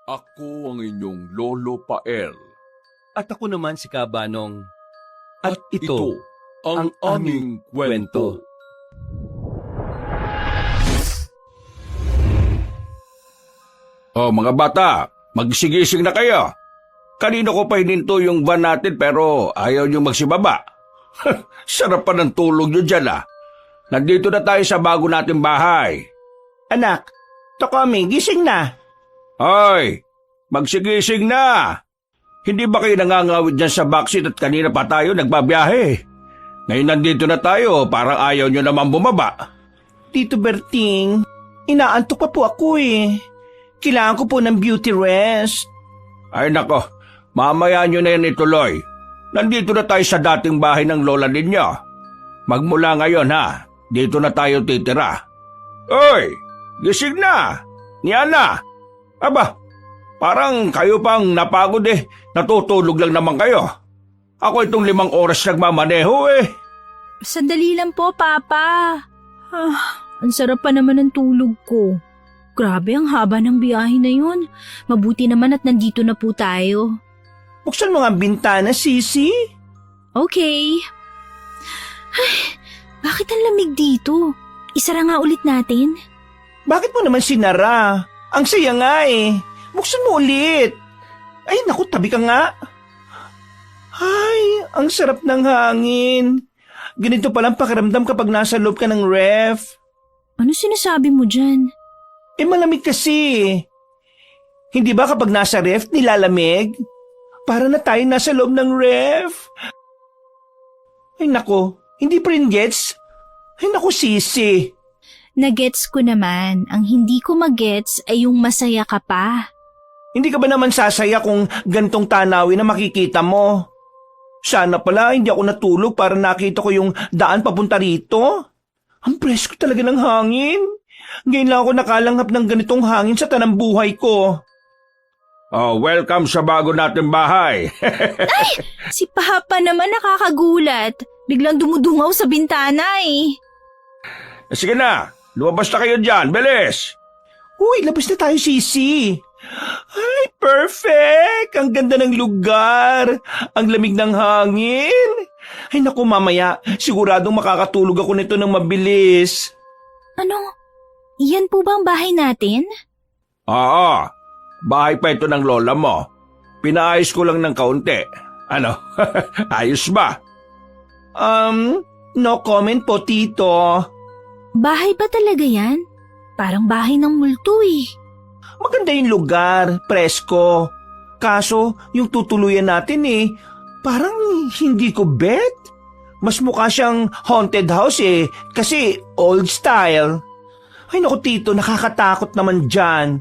Ako ang inyong Lolo Pael. At ako naman si Kabanong. At ito ang aming kwento. Oh, mga bata, magsigising na kayo. Kanino ko pa hininto yung van natin pero ayaw nyo magsibaba. Sarap pa ng tulog nyo dyan ah. Nandito na tayo sa bago nating bahay. Anak, to kami, gising na. Hoy, magsigising na. Hindi ba kayo nangangawid dyan sa backseat at kanina pa tayo nagbabiyahe? Ngayon nandito na tayo, parang ayaw nyo naman bumaba. Tito Berting, inaantok pa po ako eh. Kailangan ko po ng beauty rest. Ay nako, mamaya nyo na yan ituloy. Nandito na tayo sa dating bahay ng lola ninyo. Magmula ngayon ha, dito na tayo titira. Oy, gising na. Niana. Aba, parang kayo pang napagod eh. Natutulog lang naman kayo. Ako itong 5 oras nagmamaneho eh. Sandali lang po, Papa. Ang sarap pa naman ng tulog ko. Grabe, ang haba ng biyahe na yun. Mabuti naman at nandito na po tayo. Buksan mo nga ang bintana, Sisi. Okay. Ay, bakit ang lamig dito? Isara nga ulit natin. Bakit mo naman sinara? Ang saya nga eh. Buksan mo ulit. Ay, naku, tabi ka nga. Ay, ang sarap ng hangin. Ganito palang pakiramdam kapag nasa loob ka ng ref. Ano sinasabi mo dyan? Eh, malamig kasi. Hindi ba kapag nasa ref, nilalamig? Para na tayo nasa loob ng ref. Ay, naku, hindi pa rin gets? Ay, naku, Sisi. Nagets ko naman. Ang hindi ko magets ay yung masaya ka pa. Hindi ka ba naman sasaya kung gantong tanawin na makikita mo? Sana pala hindi ako natulog para nakita ko yung daan papunta rito. Ang presko talaga ng hangin. Ngayon lang ako nakalanghap ng ganitong hangin sa tanang buhay ko. Oh, welcome sa bago nating bahay. Ay! Si Papa naman nakakagulat. Biglang dumudungaw sa bintana eh. Sige na, lumabas na kayo dyan, bilis. Uy, labas na tayo, Sisi. Ay, perfect! Ang ganda ng lugar. Ang lamig ng hangin. Ay naku, mamaya, siguradong makakatulog ako nito ng mabilis. Ano? Iyan po ba ang bahay natin? Oo, bahay pa ito ng lola mo. Pinaayos ko lang ng kaunti. Ano, ayos ba? No comment po, Tito. Bahay ba talaga yan? Parang bahay ng multo eh. Maganda yung lugar, presko. Kaso, yung tutuluyan natin eh, parang hindi ko bet. Mas mukha siyang haunted house eh, kasi old style. Ay naku Tito, nakakatakot naman dyan.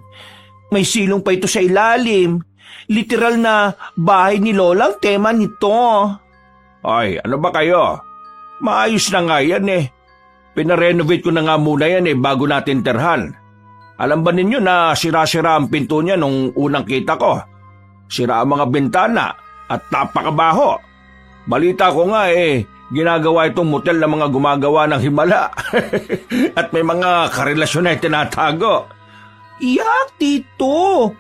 May silong pa ito sa ilalim. Literal na bahay ni Lola ang tema nito. Ay, ano ba kayo? Maayos na nga yan eh. Pinarenovate ko na nga muna yan eh bago natin tirhan. Alam ba ninyo na sira-sira ang pinto niya nung unang kita ko? Sira ang mga bintana at napakabaho. Balita ko nga eh, ginagawa itong motel ng mga gumagawa ng himala. At may mga karelasyon na tinatago. Iyak, Tito.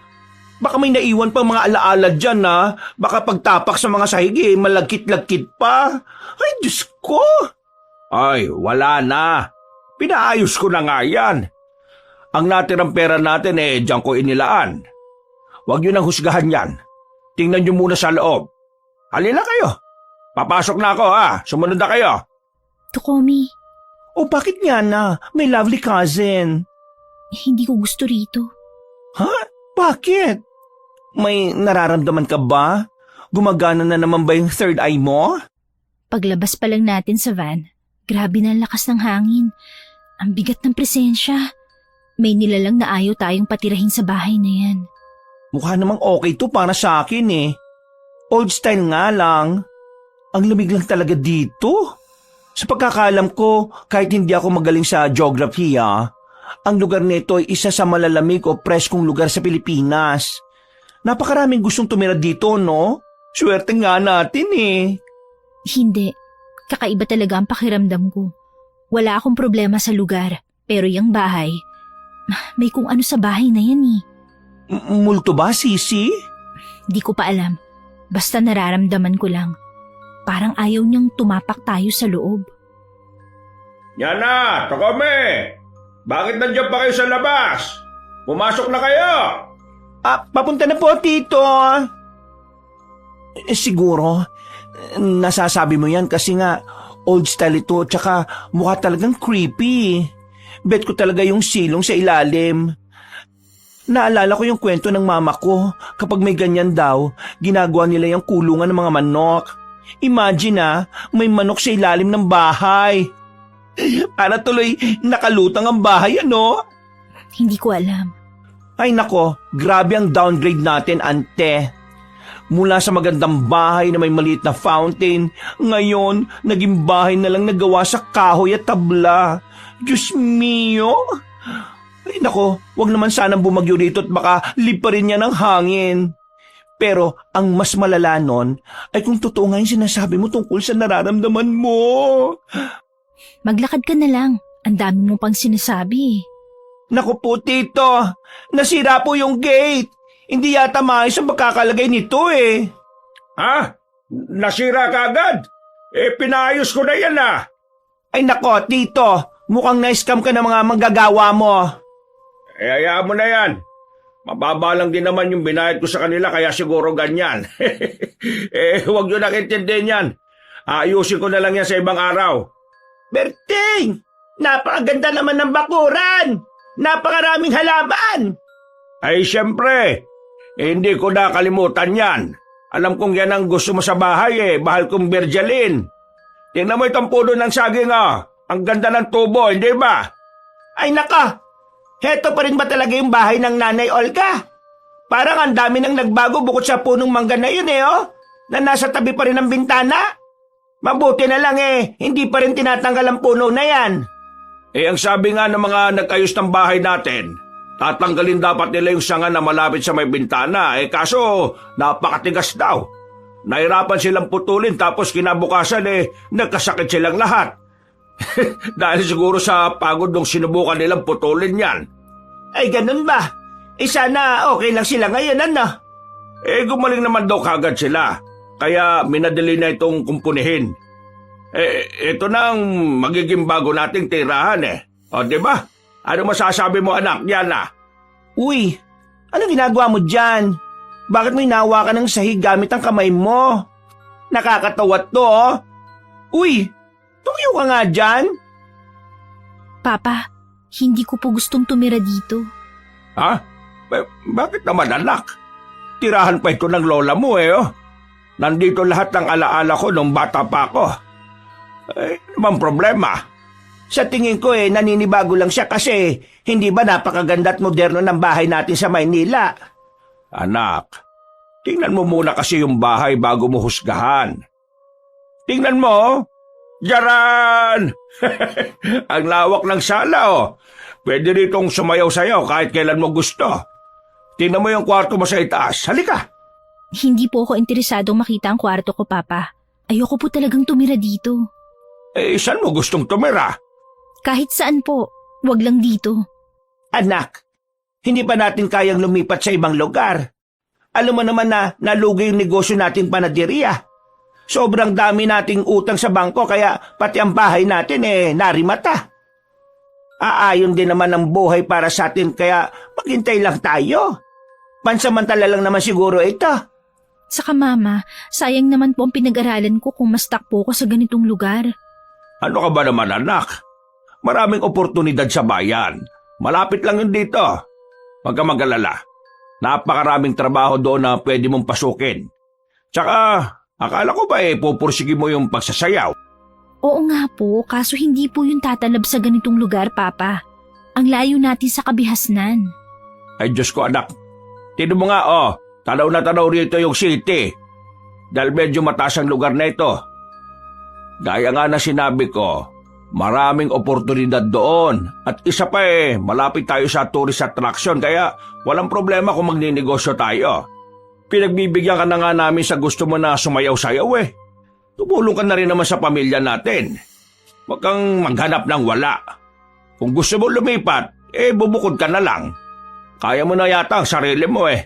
Baka may naiwan pang mga alaala dyan na baka pagtapak sa mga sahig eh, malagkit-lagkit pa. Ay, Diyos ko! Ay, wala na. Pinaayos ko na nga yan. Ang natirang pera natin eh, diyan ko inilaan. Huwag nyo nang husgahan yan. Tingnan nyo muna sa loob. Halina kayo. Papasok na ako ha. Sumunod na kayo. Tokomi, O bakit nga na? May lovely cousin. hindi ko gusto rito. Ha? Bakit? May nararamdaman ka ba? Gumagana na naman ba yung third eye mo? Paglabas pa lang natin sa van, grabe na ang lakas ng hangin. Ang bigat ng presensya. May nilalang na ayaw tayong patirahin sa bahay na yan. Mukha namang okay to para sa akin eh. Old style nga lang. Ang lamig lang talaga dito. Sa pagkakaalam ko, kahit hindi ako magaling sa geography ang lugar nito ay isa sa malalamig o preskong lugar sa Pilipinas. Napakaraming gustong tumira dito, no? Swerte nga natin eh. Hindi. Kakaiba talaga ang pakiramdam ko. Wala akong problema sa lugar, pero yung bahay, may kung ano sa bahay na yan eh. Multo ba, Sisi? Di ko pa alam. Basta nararamdaman ko lang. Parang ayaw niyang tumapak tayo sa loob. Yana, Takome! Bakit nandiyan pa kayo sa labas? Pumasok na kayo! Papunta na po, Tito. Siguro, nasasabi mo yan kasi nga old style ito tsaka mukha talagang creepy. Bet ko talaga yung silong sa ilalim. Naalala ko yung kwento ng mama ko. Kapag may ganyan daw, ginagawa nila yung kulungan ng mga manok. Imagine may manok sa ilalim ng bahay. Para tuloy nakalutang ang bahay, ano? Hindi ko alam. Ay nako, grabe ang downgrade natin, ante. Mula sa magandang bahay na may maliit na fountain, ngayon naging bahay na lang nagawa sa kahoy at tabla. Diyos mio! Ay nako, wag naman sanang bumagyo dito at baka liparin niya ng hangin. Pero ang mas malala nun ay kung totoo nga yung sinasabi mo tungkol sa nararamdaman mo. Maglakad ka na lang. Ang dami mo pang sinasabi. Naku po, Tito, nasira po yung gate. Hindi yata maayos ang pagkakalagay nito eh. Ha? Nasira ka agad? Pinayos ko na yan Ay nako, Tito, mukhang na-scam ka ng mga manggagawa mo. Hayaan mo na yan. Mababa lang din naman yung binayad ko sa kanila kaya siguro ganyan. Huwag nyo nakintindihin yan. Ayusin ko na lang yan sa ibang araw. Berting, napakaganda naman ng bakuran. Napakaraming halaman. Ay siyempre, hindi ko nakalimutan yan. Alam kong yan ang gusto mo sa bahay mahal kong Berjalin. Tingnan mo itong puno ng saging Ang ganda ng tubo, hindi ba? Ay naka, heto pa rin ba talaga yung bahay ng Nanay Olga? Parang ang dami nang nagbago bukod sa punong mangga na yun na nasa tabi pa rin ng bintana. Mabuti na lang hindi pa rin tinatanggal ang puno na yan. Ang sabi nga ng mga nag-ayos ng bahay natin, tatanggalin dapat nila yung sanga na malapit sa may bintana. Kaso, napakatigas daw. Nahirapan silang putulin tapos kinabukasan nagkasakit silang lahat. Dahil siguro sa pagod nung sinubukan nilang putulin yan. Ay ganun ba? Sana okay lang sila ngayon, ano? Gumaling naman daw kagad sila. Kaya minadali na itong kumpunihin. Ito na ang magiging bago nating tirahan O, diba? Ano masasabi mo, anak? Yan Uy, anong ginagawa mo dyan? Bakit may nawa ka ng sahig gamit ang kamay mo? Nakakatawa to, Uy, tumayo ka nga dyan. Papa, hindi ko po gustong tumira dito. Ha? Bakit naman, anak? Tirahan pa ito ng lola mo, Nandito lahat ng alaala ko nung bata pa ako. Naman problema. Sa tingin ko naninibago lang siya kasi hindi ba napakaganda at moderno ng bahay natin sa Maynila? Anak, tingnan mo muna kasi yung bahay bago mo husgahan. Tingnan mo, Jaran! Ang lawak ng sala, Pwede ritong sumayaw-sayaw kahit kailan mo gusto. Tingnan mo yung kwarto mo sa itaas. Halika! Hindi po ako interesadong makita ang kwarto ko, Papa. Ayoko po talagang tumira dito. Saan mo gustong tumira? Kahit saan po, wag lang dito. Anak, hindi pa natin kayang lumipat sa ibang lugar. Alam mo naman na nalugi yung negosyo nating panadiriya. Sobrang dami nating utang sa bangko kaya pati ang bahay natin narimata. Aayon din naman ang buhay para sa atin kaya maghintay lang tayo. Pansamantala lang naman siguro ito. Saka Mama, sayang naman po ang pinag-aralan ko kung ma-stuck po ako sa ganitong lugar. Ano ka ba naman, anak? Maraming oportunidad sa bayan. Malapit lang yun dito. Huwag ka mag-alala. Napakaraming trabaho doon na pwede mong pasukin. Tsaka, akala ko ba pupursige mo yung pagsasayaw? Oo nga po, kaso hindi po yung tatalab sa ganitong lugar, Papa. Ang layo natin sa kabihasnan. Ay Diyos ko, anak. Tignan mo nga, tanaw na tanaw rito yung city. Dahil medyo mataas ang lugar na ito. Gaya nga na sinabi ko, maraming oportunidad doon. At isa pa malapit tayo sa tourist attraction kaya walang problema kung magninegosyo tayo. Pinagbibigyan ka na nga namin sa gusto mo na sumayaw-sayaw Tumulong ka na rin naman sa pamilya natin. Huwag kang maghanap ng wala. Kung gusto mo lumipat, bumukod ka na lang. Kaya mo na yata ang sarili mo eh.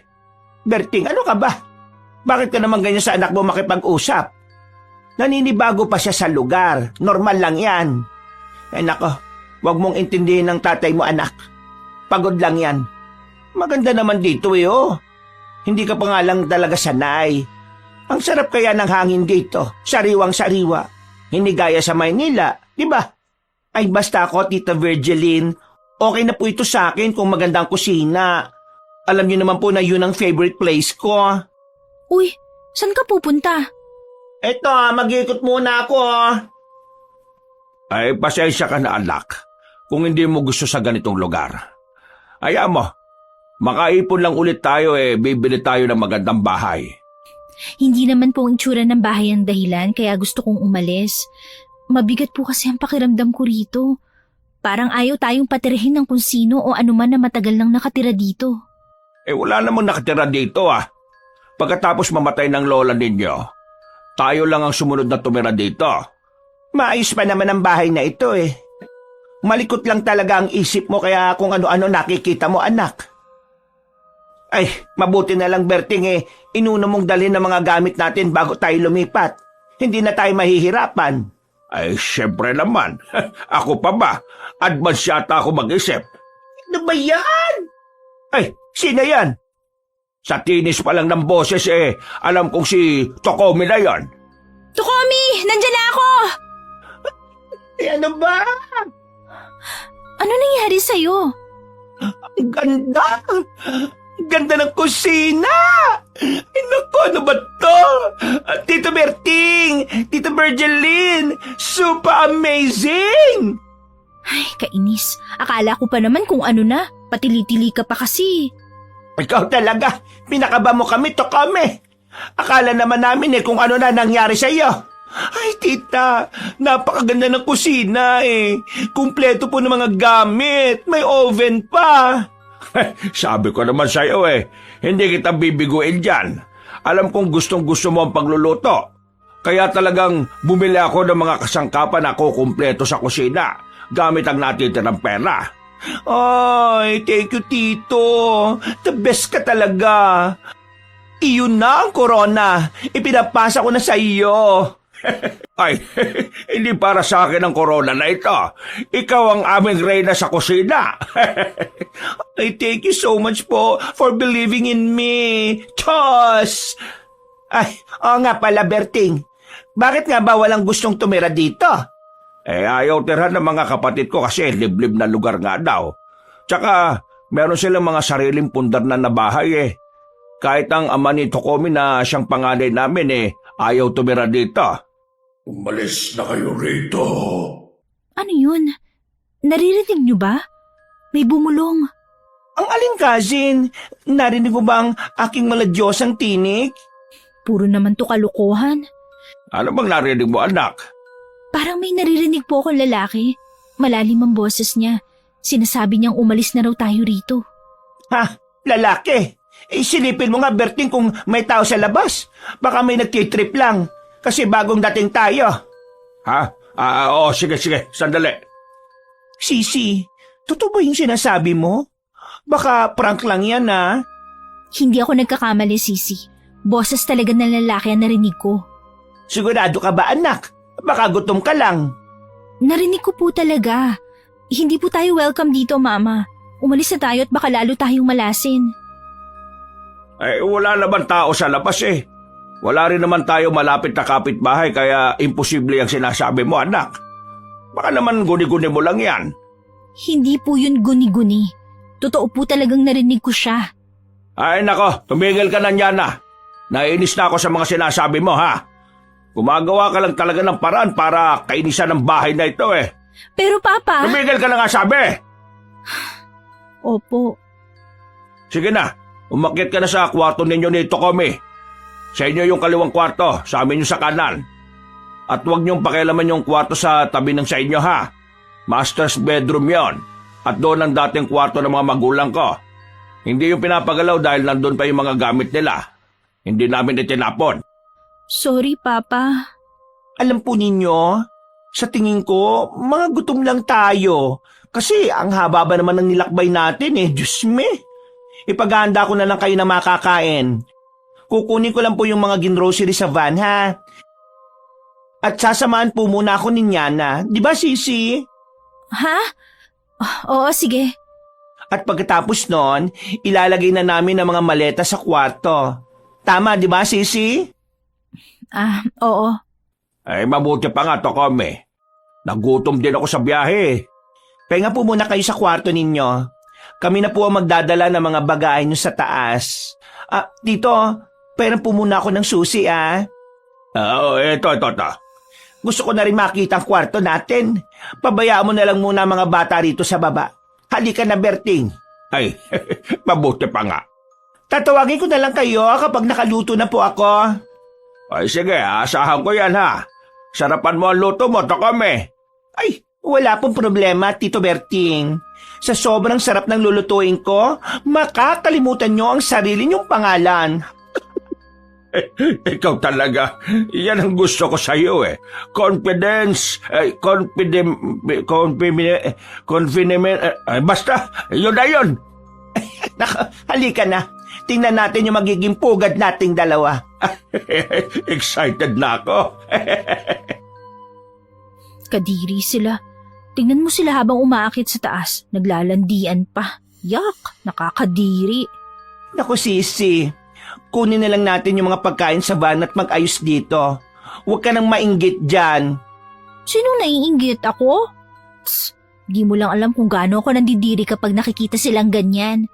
Berting, ano ka ba? Bakit ka naman ganyan sa anak mo makipag-usap? Naninibago pa siya sa lugar. Normal lang yan. Ay nako, huwag mong intindihin ng tatay mo, anak. Pagod lang yan. Maganda naman dito eh, oh. Hindi ka pa nga lang talaga sanay. Ang sarap kaya ng hangin dito. Sariwang-sariwa. Hindi gaya sa Maynila, di ba? Ay basta ako, Tita Virgeline. Okay na po ito sa akin kung magandang kusina. Alam niyo naman po na yun ang favorite place ko. Uy, saan ka pupunta? Eto, mag-ikot muna ako. Ay, pasensya ka na anak kung hindi mo gusto sa ganitong lugar. Ayaw mo, makaipon lang ulit tayo bibili tayo ng magandang bahay. Hindi naman po ang itsura ng bahay ang dahilan kaya gusto kong umalis. Mabigat po kasi ang pakiramdam ko rito. Parang ayaw tayong patirahin ng kung sino o anuman na matagal nang nakatira dito. Wala namang nakatira dito Pagkatapos mamatay ng lola ninyo, tayo lang ang sumunod na tumira dito. Maayos pa naman ang bahay na ito eh. Malikot lang talaga ang isip mo kaya kung ano-ano nakikita mo, anak. Ay, mabuti na lang, Berting inuna mong dalhin ng mga gamit natin bago tayo lumipat. Hindi na tayo mahihirapan. Ay, syempre naman. Ako pa ba? Advance yata ako mag-isip. Ano ba yan? Ay, sino yan? Sa tinis pa lang ng boses alam kong si Tokomi na yon. Tokomi! Nandyan na ako! Ano ba? Ano nangyari sa'yo? Ang ganda! Ang ganda ng kusina! Ay, naku, ano ba to? Tito Berting! Tito Virgeline! Super amazing! Ay, kainis. Akala ko pa naman kung ano na. Patili-tili ka pa kasi. Ikaw talaga, pinakaba mo kami to kami. Akala naman namin kung ano na nangyari sa iyo. Ay tita, napakaganda ng kusina Kumpleto po ng mga gamit, may oven pa. Sabi ko naman sa'yo hindi kita bibiguin dyan. Alam kong gustong-gusto mo ang pagluluto. Kaya talagang bumili ako ng mga kasangkapan na kukumpleto sa kusina gamit ang natitirang pera. Ay, thank you, Tito. The best ka talaga. Iyon na ang corona. Ipinapasa ko na sa iyo. Ay, hindi para sa akin ang corona na ito. Ikaw ang aming reyna sa kusina. Ay, thank you so much po for believing in me. Chos! Ay, nga pala, Berting. Bakit nga ba walang gustong tumira dito? Ayaw tirhan ng mga kapatid ko kasi liblib na lugar nga daw. Tsaka, meron silang mga sariling pundar na bahay Kahit ang ama ni Tokomi na siyang panganay namin ayaw tumira dito. Umalis na kayo rito. Ano yun? Naririnig niyo ba? May bumulong. Ang alin, cousin? Narinig mo ba ang aking maladyosang tinig? Puro naman to kalokohan. Ano bang narinig mo, anak? Parang may naririnig po akong lalaki. Malalim ang boses niya. Sinasabi niyang umalis na raw tayo rito. Ha? Lalaki? Silipin mo nga, Berting, kung may tao sa labas. Baka may nagtitrip lang. Kasi bagong dating tayo. Ha? Oo, sige, sandali. Sisi, totoo ba yung sinasabi mo? Baka prank lang yan, ha? Hindi ako nagkakamali, Sisi. Boses talaga ng lalaki ang narinig ko. Sigurado ka ba, anak? Baka gutom ka lang. Narinig ko po talaga. Hindi po tayo welcome dito, Mama. Umalis na tayo at baka lalo tayong malasin. Wala naman tao sa labas Wala rin naman tayo malapit na kapitbahay kaya imposible ang sinasabi mo, anak. Baka naman guni-guni mo lang yan. Hindi po yun guni-guni. Totoo po talagang narinig ko siya. Ay nako, tumigil ka na niyan na. Naiinis na ako sa mga sinasabi mo, ha? Gumagawa ka lang talaga ng paraan para kainisan ng bahay na ito Pero Papa… Tumigil ka na nga sabi! Opo. Sige na, umakyat ka na sa kwarto ninyo ni Tokomi. Sa inyo yung kaliwang kwarto, sa amin yung sa kanan. At huwag niyong pakialaman yung kwarto sa tabi ng sa inyo, ha? Master's bedroom yon. At doon ang dating kwarto ng mga magulang ko. Hindi yung pinapagalaw dahil nandun pa yung mga gamit nila. Hindi namin itinapon. Sorry, Papa. Alam po ninyo, sa tingin ko, mga gutom lang tayo. Kasi ang haba ba naman ng nilakbay natin Diyos me. Ipagahanda ko na lang kayo na makakain. Kukunin ko lang po yung mga ginrocery sa van, ha? At sasamahan po muna ako ni Nyana. Di ba, Sisi? Ha? Oo, sige. At pagkatapos nun, ilalagay na namin ang mga maleta sa kwarto. Tama, di ba, Sisi? Oo. Ay, mabuti pa nga to kami. Nagutom din ako sa biyahe. Pahinga po muna kayo sa kwarto ninyo. Kami na po ang magdadala ng mga bagay nyo sa taas. Tito, pera po muna ako ng susi, Ito. Gusto ko na rin makita ang kwarto natin. Pabayaan mo na lang muna ang mga bata rito sa baba. Halika na, Berting. Ay, mabuti pa nga. Tatawagin ko na lang kayo kapag nakaluto na po ako. Ay, sige, asahan ko yan ha. Sarapan mo ang luto mo, to kami. Ay, wala pong problema, Tito Berting. Sa sobrang sarap ng lulutuin ko, makakalimutan nyo ang sarili nyong pangalan. Ikaw talaga. Yan ang gusto ko sa iyo eh. Confidence, basta, yun na yun. Halika na. Tingnan natin yung magiging pugad nating dalawa. Excited na ako. Kadiri sila. Tingnan mo sila habang umaakit sa taas. Naglalandian pa. Yak, nakakadiri. Naku, Sisi. Kunin na lang natin yung mga pagkain sa van at mag-ayos dito. Huwag ka nang mainggit dyan. Sinong naiinggit ako? Tss, di mo lang alam kung gaano ako nandidiri kapag nakikita silang ganyan.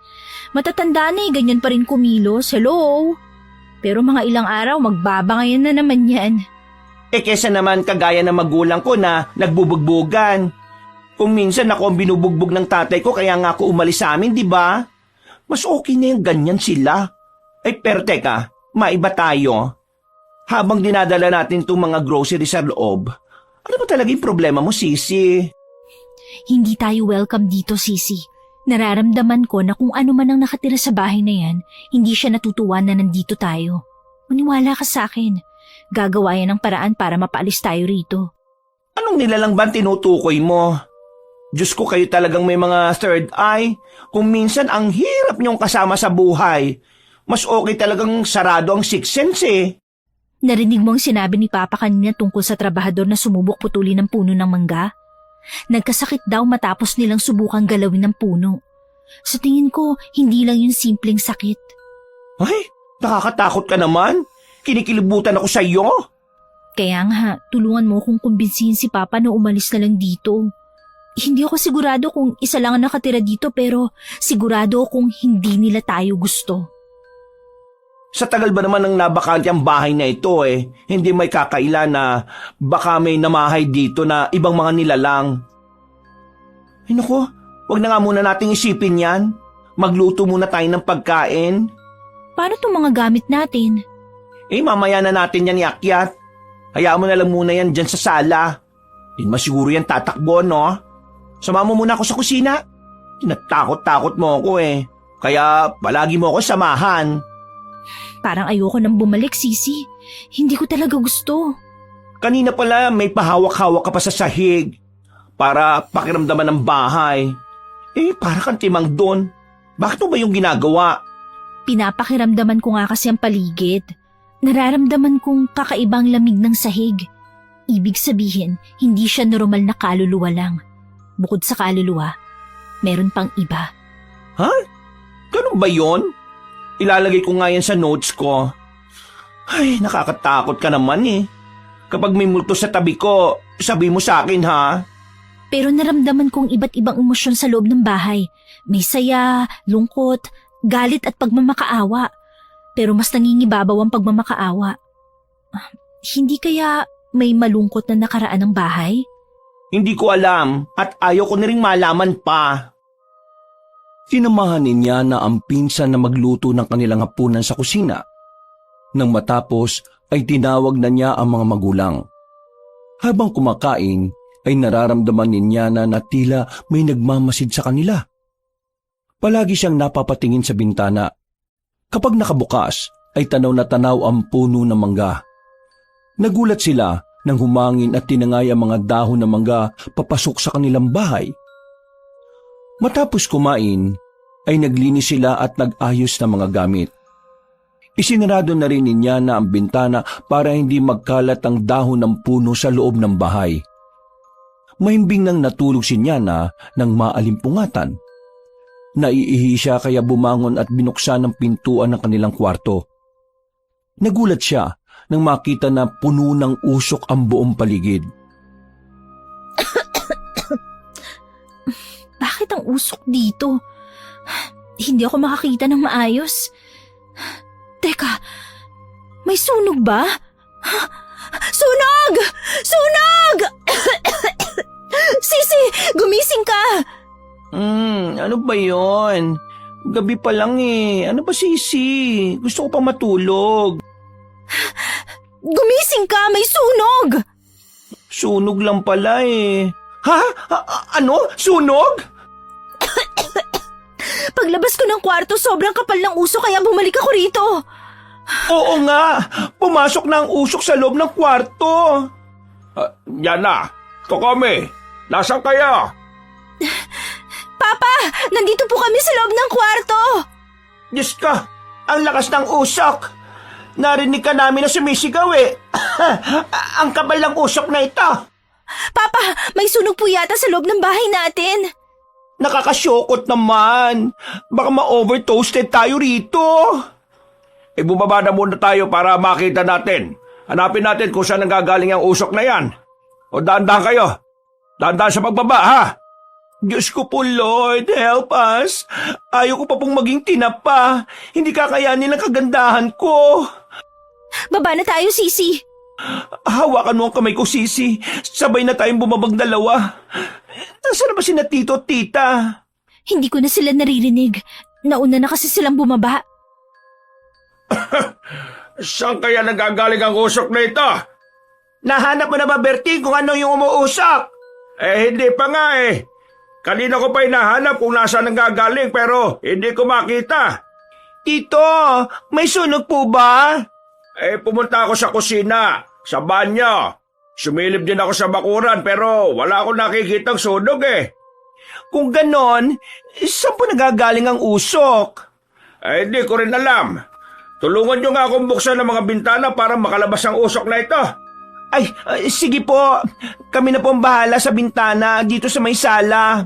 Matatanda na ganyan pa rin kumilos. Hello? Pero mga ilang araw, magbabangayan na naman yan. Kesa naman kagaya ng magulang ko na nagbubugbugan. Kung minsan ako ang binubugbog ng tatay ko kaya nga ako umalis sa amin, di ba? Mas okay na yung ganyan sila. Pero teka, maiba tayo. Habang dinadala natin itong mga groceries sa loob, ano ba talaga yung problema mo, Sisi? Hindi tayo welcome dito, Sisi. Nararamdaman ko na kung ano man ang nakatira sa bahay na yan, hindi siya natutuwa na nandito tayo. Maniwala ka sa akin. Gagawa yan ng paraan para mapaalis tayo rito. Anong nilalang ba tinutukoy mo? Diyos ko, kayo talagang may mga third eye. Kung minsan ang hirap niyong kasama sa buhay. Mas okay talagang sarado ang sixth sense eh. Narinig mo ang sinabi ni Papa kanina tungkol sa trabahador na sumubok putulin ng puno ng mangga? Nagkasakit daw matapos nilang subukang galawin ng puno. Sa tingin ko, hindi lang yun simpleng sakit. Ay, nakakatakot ka naman. Kinikilibutan ako sa iyo. Kaya nga, tulungan mo kung kumbinsihin si Papa na umalis na lang dito. Hindi ako sigurado kung isa lang ang nakatira dito pero sigurado kung hindi nila tayo gusto. Sa tagal ba naman ng nabakante ang bahay na ito hindi may kakaila na baka may namahay dito na ibang mga nilalang. Ay naku, wag na nga muna nating isipin yan. Magluto muna tayo ng pagkain. Paano itong mga gamit natin? Mamaya na natin yan iakyat. Hayaan mo na lang muna yan dyan sa sala. Di naman siguro yan tatakbo, no? Sama mo muna ako sa kusina. Tinatakot-takot mo ako Kaya palagi mo ako samahan. Parang ayoko nang bumalik, Sisi. Hindi ko talaga gusto. Kanina pala may pahawak-hawak ka pa sa sahig para pakiramdaman ng bahay. Para kang timang doon. Bakit mo ba yung ginagawa? Pinapakiramdaman ko nga kasi ang paligid. Nararamdaman kong kakaibang lamig ng sahig. Ibig sabihin, hindi siya normal na kaluluwa lang. Bukod sa kaluluwa, meron pang iba. Ha? Ganun ba yon? Ilalagay ko nga yan sa notes ko. Ay, nakakatakot ka naman Kapag may multo sa tabi ko, sabi mo sa akin ha. Pero naramdaman kong iba't ibang emosyon sa loob ng bahay. May saya, lungkot, galit at pagmamakaawa. Pero mas nangingibabaw ang pagmamakaawa. Hindi kaya may malungkot na nakaraan ng bahay? Hindi ko alam at ayaw ko na ring malaman pa. Sinamahan ni Nyana ang pinsan na magluto ng kanilang hapunan sa kusina. Nang matapos ay tinawag na niya ang mga magulang. Habang kumakain ay nararamdaman ni Nyana na tila may nagmamasid sa kanila. Palagi siyang napapatingin sa bintana. Kapag nakabukas ay tanaw na tanaw ang puno ng mangga. Nagulat sila nang humangin at tinangay ang mga dahon ng mangga papasok sa kanilang bahay. Matapos kumain, ay naglinis sila at nag-ayos ng mga gamit. Isinarado na rin niya na ang bintana para hindi magkalat ang dahon ng puno sa loob ng bahay. Mahimbing nang natulog si Nyana ng maalimpungatan. Naiihi siya kaya bumangon at binuksan ang pintuan ng kanilang kwarto. Nagulat siya nang makita na puno ng usok ang buong paligid. Bakit ang usok dito? Hindi ako makakita ng maayos. Teka, may sunog ba? Sunog! Sunog! Sisi, gumising ka! Ano ba yon? Gabi pa lang eh. Ano ba, Sisi? Gusto ko pang matulog. Gumising ka, may sunog! Sunog lang pala eh. Ha? Ano? Sunog? Paglabas ko ng kwarto, sobrang kapal ng usok kaya bumalik ako rito. Oo nga. Pumasok na ang usok sa loob ng kwarto. Yana, Tokomi, nasaan kayo? Papa, nandito po kami sa loob ng kwarto. Diyos ka, ang lakas ng usok. Narinig ka namin na sumisigaw eh. Ang kapal ng usok na ito. Papa, may sunog po yata sa loob ng bahay natin. Nakakasyokot naman. Baka ma-overtoasted tayo rito. Bumaba na muna tayo para makita natin. Hanapin natin kung saan nanggagaling ang usok na yan. O dahan-dahan kayo. Dahan-dahan sa pagbaba, ha? Diyos ko po, Lord, help us. Ayaw ko pa pong maging tinapa. Hindi kakayanin ang kagandahan ko. Baba na tayo, Sisi. Hawakan mo ang kamay ko, Sisi. Sabay na tayong bumabang dalawa. Nasaan na ba sina Tito at Tita? Hindi ko na sila naririnig. Nauna na kasi silang bumaba. Saan kaya nanggagaling ang usok na ito? Nahanap mo na ba, Bertie, kung ano yung umuusok? Hindi pa nga eh. Kanina ko pa hinahanap kung nasaan nanggagaling pero hindi ko makita. Tito, may sunog po ba? Pumunta ako sa kusina, sa banyo. Sumilip din ako sa bakuran pero wala akong nakikitang sunog eh. Kung ganon, saan po nagagaling ang usok? Hindi ko rin alam. Tulungan nyo nga akong buksan ng mga bintana para makalabas ang usok na ito. Ay, sige po. Kami na po ang bahala sa bintana dito sa may sala.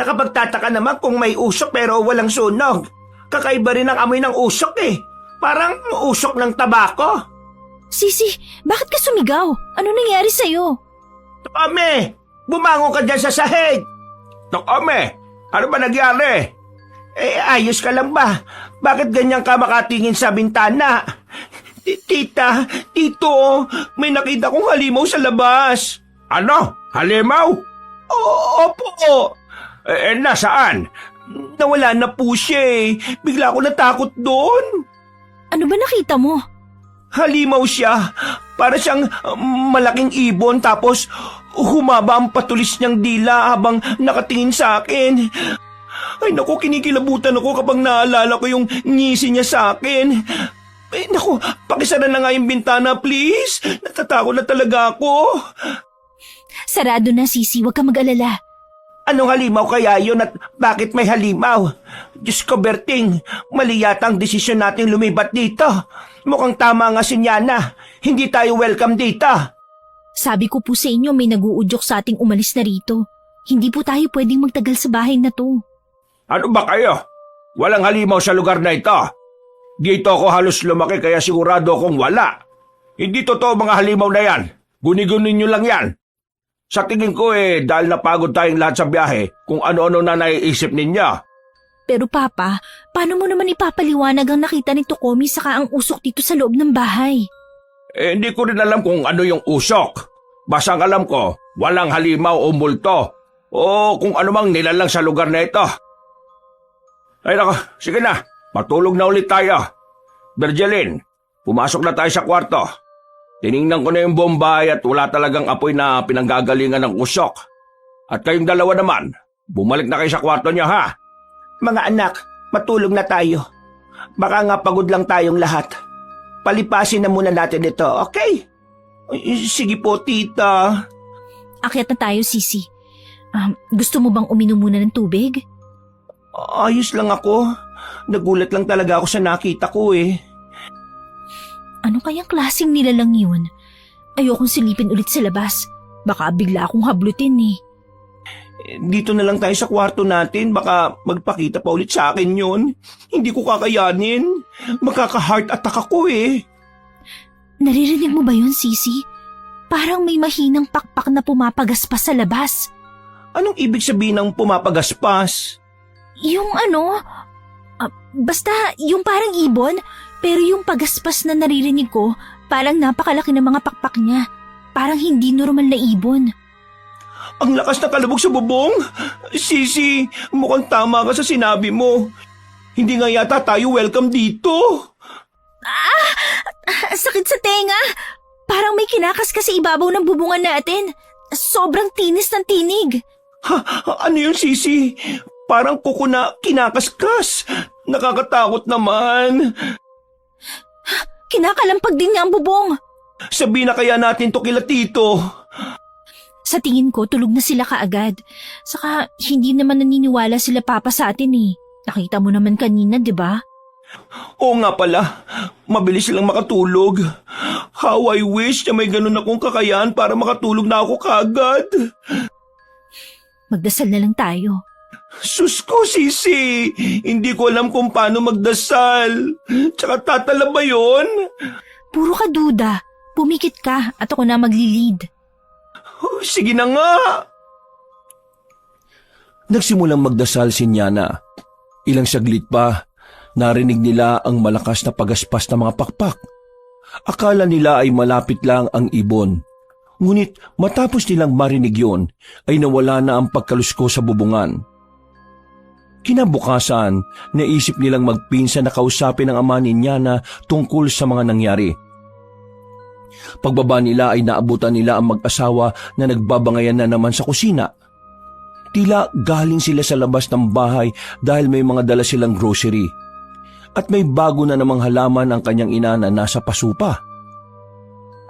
Nakapagtataka naman kung may usok pero walang sunog. Kakaiba rin ang amoy ng usok eh. Parang usok ng tabako. Sisi, bakit ka sumigaw? Ano nangyari sa'yo? Tokome, bumangon ka dyan sa sahig. Tokomi, ano ba nangyari? Ayos ka lang ba? Bakit ganyan ka makatingin sa bintana? Tita, Tito, may nakita kong halimaw sa labas. Ano? Halimaw? Opo. Nasaan? Nawala na po siya eh. Bigla ako natakot doon. Ano ba nakita mo? Halimaw siya. Para siyang malaking ibon tapos humaba ang patulis niyang dila habang nakatingin sa akin. Ay naku, kinikilabutan ako kapag naalala ko yung ngisi niya sa akin. Naku, pakisara na nga yung bintana please. Natatakot na talaga ako. Sarado na, Sisi. Huwag ka mag-alala. Anong halimaw kaya yun at bakit may halimaw? Diyos ko, Berting, mali yata ang desisyon natin lumibat dito. Mukhang tama nga si Nyana. Hindi tayo welcome dito. Sabi ko po sa inyo may naguudyok sa ating umalis na rito. Hindi po tayo pwedeng magtagal sa bahay na to. Ano ba kayo? Walang halimaw sa lugar na ito. Dito ako halos lumaki kaya sigurado akong wala. Hindi totoo mga halimaw na yan. Guni-gunin nyo lang yan. Sa tingin ko dahil napagod tayong lahat sa biyahe kung ano-ano na naiisip ninyo. Pero Papa, paano mo naman ipapaliwanag ang nakita ni Tokomi saka ang usok dito sa loob ng bahay? Hindi ko rin alam kung ano yung usok. Basta ang alam ko, walang halimaw o multo. O kung ano mang nilalang sa lugar na ito. Ay nako, sige na. Matulog na ulit tayo. Berjeline, pumasok na tayo sa kwarto. Tiningnan ko na yung buong bahay at wala talagang apoy na pinanggagalingan ng usok. At kayong dalawa naman, bumalik na kayo sa kwarto niyo ha. Mga anak, matulog na tayo. Baka nga pagod lang tayong lahat. Palipasin na muna natin ito, okay? Sige po, tita. Akyat na tayo, Sisi. Gusto mo bang uminom muna ng tubig? Ayos lang ako. Nagulat lang talaga ako sa nakita ko eh. Ano kayang klaseng nilalang yun? Ayokong silipin ulit sa labas. Baka bigla akong hablutin eh. Dito na lang tayo sa kwarto natin. Baka magpakita pa ulit sa akin yun. Hindi ko kakayanin. Magkaka-heart attack ako eh. Naririnig mo ba yun, Sisi? Parang may mahinang pakpak na pumapagaspas sa labas. Anong ibig sabihin ng pumapagaspas? Yung basta yung parang ibon, pero yung pagaspas na naririnig ko, parang napakalaki ng mga pakpak niya. Parang hindi normal na ibon. Ang lakas na kalubog sa bubong? Sisi, mukhang tama ka sa sinabi mo. Hindi nga yata tayo welcome dito. Sakit sa tenga! Parang may kinakaskas sa ibabaw ng bubungan natin. Sobrang tinis ng tinig. Ano yun, Sisi? Parang kuko na kinakaskas. Nakakatakot naman. Kinakalampag din niya ang bubong. Sabihin na kaya natin to kila tito. Sa tingin ko, tulog na sila kaagad. Saka, hindi naman naniniwala sila papa sa atin eh. Nakita mo naman kanina, di ba? Oo nga pala, mabilis silang makatulog. How I wish na may ganun akong kakayahan para makatulog na ako kaagad. Magdasal na lang tayo. Sus ko, Sisi. Hindi ko alam kung paano magdasal. Tsaka tatala ba yun? Puro ka duda. Pumikit ka at ako na maglilid. Sige na nga. Nagsimulang magdasal si Nyana. Ilang saglit pa, narinig nila ang malakas na pagaspas ng mga pakpak. Akala nila ay malapit lang ang ibon. Ngunit matapos nilang marinig yon, ay nawala na ang pagkalusko sa bubungan. Kinabukasan, naisip nilang magpinsan na kausapin ang ama ni Nyana tungkol sa mga nangyari. Pagbaba nila ay naabutan nila ang mag-asawa na nagbabangayan na naman sa kusina. Tila galing sila sa labas ng bahay dahil may mga dala silang grocery. At may bago na namang halaman ang kanyang ina na nasa pasupa.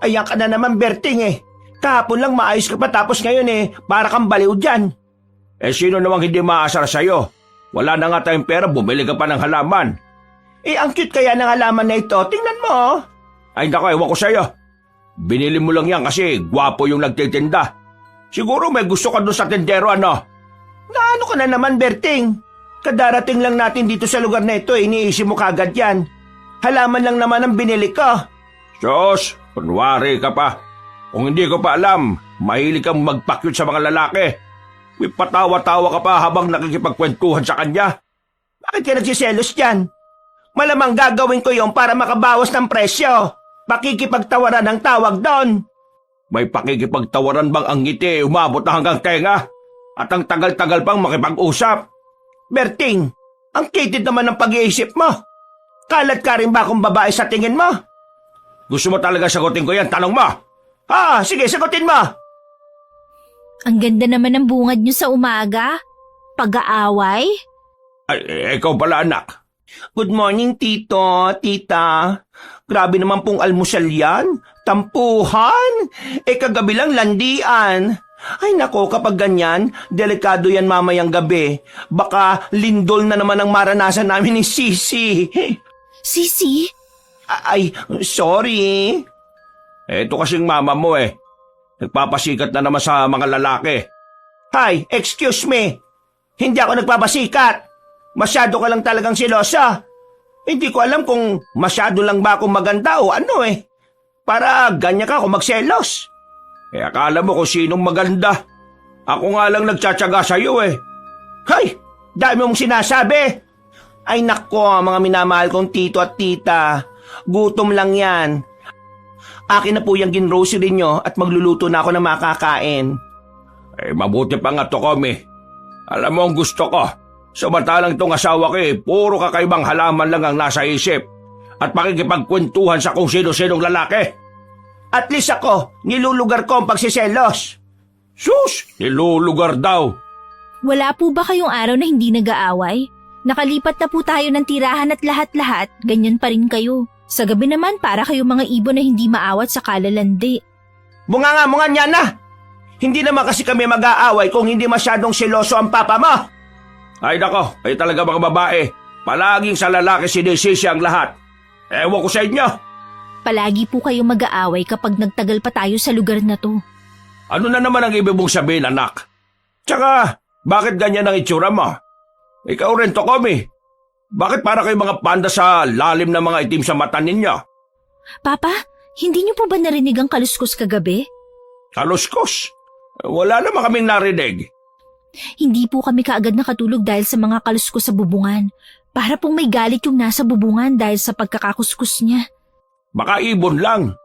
Ayan ka na naman, Berting eh. Kahapon lang maayos ka pa tapos ngayon eh, para kang baliw dyan. Sino namang hindi maasar sa'yo? Wala na nga tayong pera, bumili ka pa ng halaman. Ang cute kaya ng halaman na ito, tingnan mo. Ay naku, ewan ko sa'yo. Binili mo lang yan kasi gwapo yung nagtitinda. Siguro may gusto ka doon sa tindero, ano? Naano ka na naman, Berting? Kadarating lang natin dito sa lugar na ito, iniisip mo kagad yan. Halaman lang naman ang binili ko. Diyos, kunwari ka pa. Kung hindi ko pa alam, mahilig kang magpakyut sa mga lalaki. May patawa-tawa ka pa habang nakikipagkwentuhan sa kanya. Bakit ka nagsiselos dyan? Malamang gagawin ko yon para makabawas ng presyo. Pakikipagtawaran ang tawag doon. May pakikipagtawaran bang ang ngiti umabot na hanggang tenga? At ang tagal-tagal pang makipag-usap? Berting, ang kitid naman ng pag-iisip mo. Kalat ka rin ba akong babae sa tingin mo? Gusto mo talaga sagutin ko yan? Tanong mo! Sige, sagutin mo. Ang ganda naman ng bungad niyo sa umaga. Pag-aaway? Ay, ikaw pala anak. Good morning, tito, tita. Grabe naman pong almusal yan. Tampuhan. Kagabi lang landian. Ay nako, kapag ganyan, delikado yan mamayang gabi. Baka lindol na naman ang maranasan namin ni Sisi. Sisi? Ay, sorry. Ito kasing mama mo eh. Nagpapasikat na naman sa mga lalaki. Hi, excuse me. Hindi ako nagpapasikat. Masyado ka lang talagang silosa. Hindi ko alam kung masyado lang ba akong maganda o ano eh. Para ganyan ka kung magselos. Akala mo kung sinong maganda. Ako nga lang nagtsatsaga sa'yo eh. Hay, dami mong sinasabi. Ay nako, mga minamahal kong tito at tita. Gutom lang yan. Akin na po yung ginrocery nyo at magluluto na ako ng makakain. Mabuti pa nga to, Komi. Alam mo ang gusto ko. Samantalang itong asawa ko puro kakaibang halaman lang ang nasa isip. At makikipagkwentuhan sa kung sino-sinong lalaki. At least ako, nilulugar ko ang pagsiselos. Sus, nilulugar daw. Wala po ba kayong araw na hindi nag-aaway? Nakalipat na po tayo ng tirahan at lahat-lahat, ganyan pa rin kayo. Sa gabi naman para kayong mga ibon na hindi maawat sa kalalandi. Bunga niya na! Hindi naman kasi kami mag-aaway kung hindi masyadong seloso ang papa mo. Ay nako, ay talaga mga babae. Palaging sa lalaki sinisisi ang lahat. Ewan ko sa inyo. Palagi po kayo mag-aaway kapag nagtagal pa tayo sa lugar na to. Ano na naman ang ibig mong sabihin, anak? Tsaka, bakit ganyan ang itsura mo? Ikaw rin, Tokomi. Bakit para kayo mga panda sa lalim ng mga itim sa mata ninyo? Papa, hindi niyo po ba narinig ang kaluskos kagabi? Kaluskos? Wala naman kaming narinig. Hindi po kami kaagad nakatulog dahil sa mga kaluskos sa bubungan. Para pong may galit yung nasa bubungan dahil sa pagkakakuskus niya. Baka ibon lang.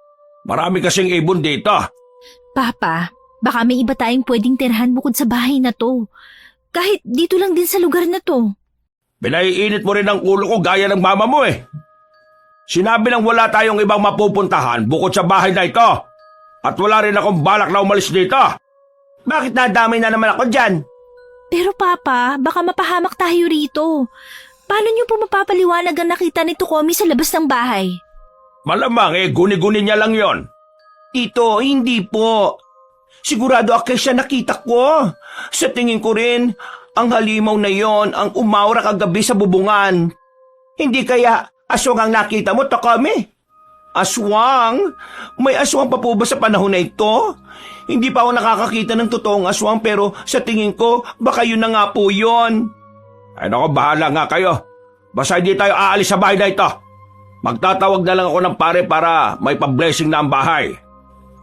Marami kasing ibon dito. Papa, baka may iba tayong pwedeng tirahan bukod sa bahay na to. Kahit dito lang din sa lugar na to. Pinaiinit mo rin ang ulo ko gaya ng mama mo eh. Sinabi lang wala tayong ibang mapupuntahan bukod sa bahay na ito. At wala rin akong balak na umalis dito. Bakit nadamay na naman ako dyan? Pero Papa, baka mapahamak tayo rito. Paano niyo po mapapaliwanag ang nakita ni Tokomi sa labas ng bahay? Malamang guni-guni niya lang yon. Tito, hindi po. Sigurado ako siya nakita ko. Sa tingin ko rin, ang halimaw na yon ang umawra kagabi sa bubungan. Hindi kaya aswang ang nakita mo, Tokomi? Aswang? May aswang pa po ba sa panahon na ito? Hindi pa ako nakakakita ng totoong aswang pero sa tingin ko, baka yun na nga po yun. Ay nako, bahala nga kayo. Basta hindi tayo aalis sa bahay na ito. Magtatawag na lang ako ng pare para may pa-blessing na ang bahay.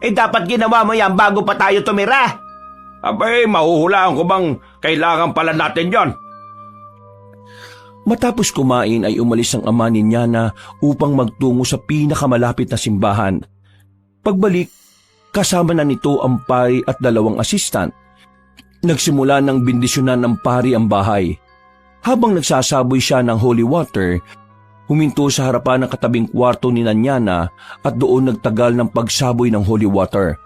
Dapat ginawa mo yan bago pa tayo tumira. Abay, mahuhulaan ko bang kailangan pala natin yon? Matapos kumain ay umalis ang ama ni Nyana upang magtungo sa pinakamalapit na simbahan. Pagbalik, kasama na nito ang pari at 2 assistant. Nagsimula ng bindisyonan ng pari ang bahay. Habang nagsasaboy siya ng holy water, huminto sa harapan ng katabing kwarto ni Nyana at doon nagtagal ng pagsaboy ng holy water.